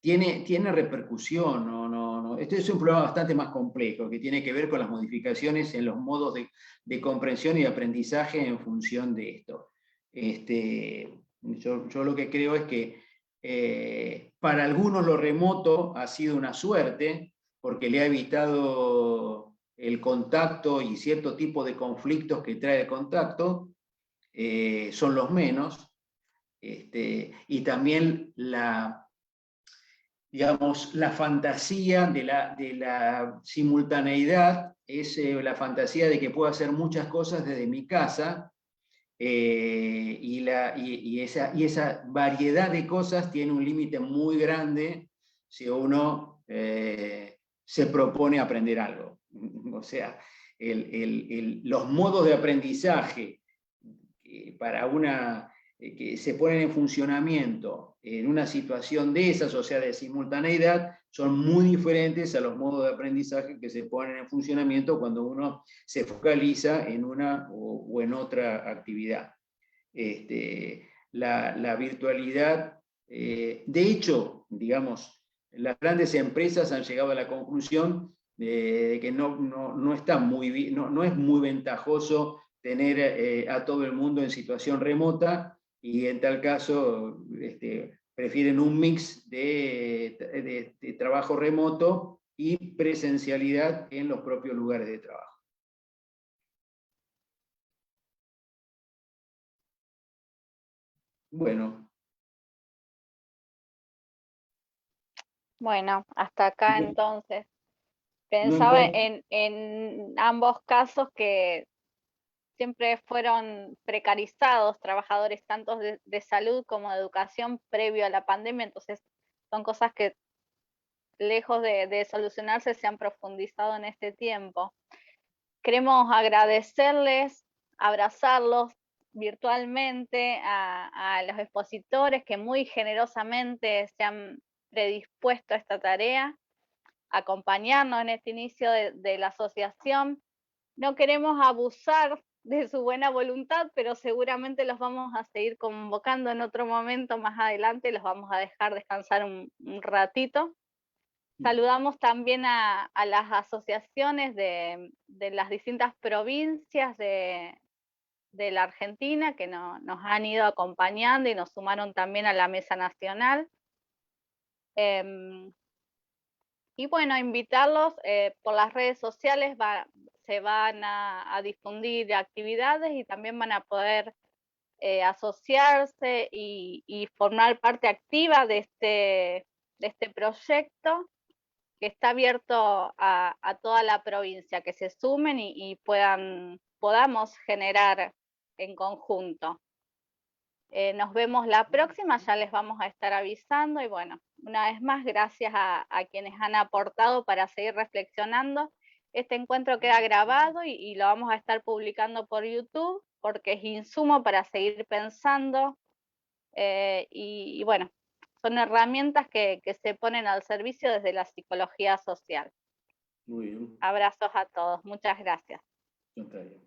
[SPEAKER 5] tiene repercusión. Este es un problema bastante más complejo, que tiene que ver con las modificaciones en los modos de comprensión y de aprendizaje en función de esto. Yo lo que creo es que para algunos lo remoto ha sido una suerte, porque le ha evitado el contacto y cierto tipo de conflictos que trae el contacto, son los menos. Y también digamos, la fantasía de la simultaneidad es la fantasía de que puedo hacer muchas cosas desde mi casa, y esa variedad de cosas tiene un límite muy grande si uno se propone aprender algo. O sea, los modos de aprendizaje que se ponen en funcionamiento en una situación de esas, o sea, de simultaneidad, son muy diferentes a los modos de aprendizaje que se ponen en funcionamiento cuando uno se focaliza en una o en otra actividad. La virtualidad, de hecho, digamos, las grandes empresas han llegado a la conclusión de que no es muy ventajoso tener a todo el mundo en situación remota, y en tal caso prefieren un mix de trabajo remoto y presencialidad en los propios lugares de trabajo. Bueno.
[SPEAKER 2] Bueno, hasta acá entonces. Pensaba en ambos casos que siempre fueron precarizados trabajadores tanto de salud como de educación previo a la pandemia, entonces son cosas que lejos de solucionarse se han profundizado en este tiempo. Queremos agradecerles, abrazarlos virtualmente a los expositores que muy generosamente se han predispuesto a esta tarea, acompañarnos en este inicio de la asociación. No queremos abusar de su buena voluntad, pero seguramente los vamos a seguir convocando en otro momento más adelante, los vamos a dejar descansar un ratito. Saludamos también a las asociaciones de las distintas provincias de la Argentina que nos han ido acompañando y nos sumaron también a la mesa nacional. Y bueno, invitarlos por las redes sociales, se van a difundir actividades y también van a poder asociarse y formar parte activa de este proyecto que está abierto a toda la provincia, que se sumen y podamos generar en conjunto. Nos vemos la próxima, ya les vamos a estar avisando y bueno, una vez más, gracias a quienes han aportado para seguir reflexionando. Este encuentro queda grabado y lo vamos a estar publicando por YouTube porque es insumo para seguir pensando y bueno, son herramientas que se ponen al servicio desde la psicología social.
[SPEAKER 5] Muy bien.
[SPEAKER 2] Abrazos a todos, muchas gracias.
[SPEAKER 5] Natalia.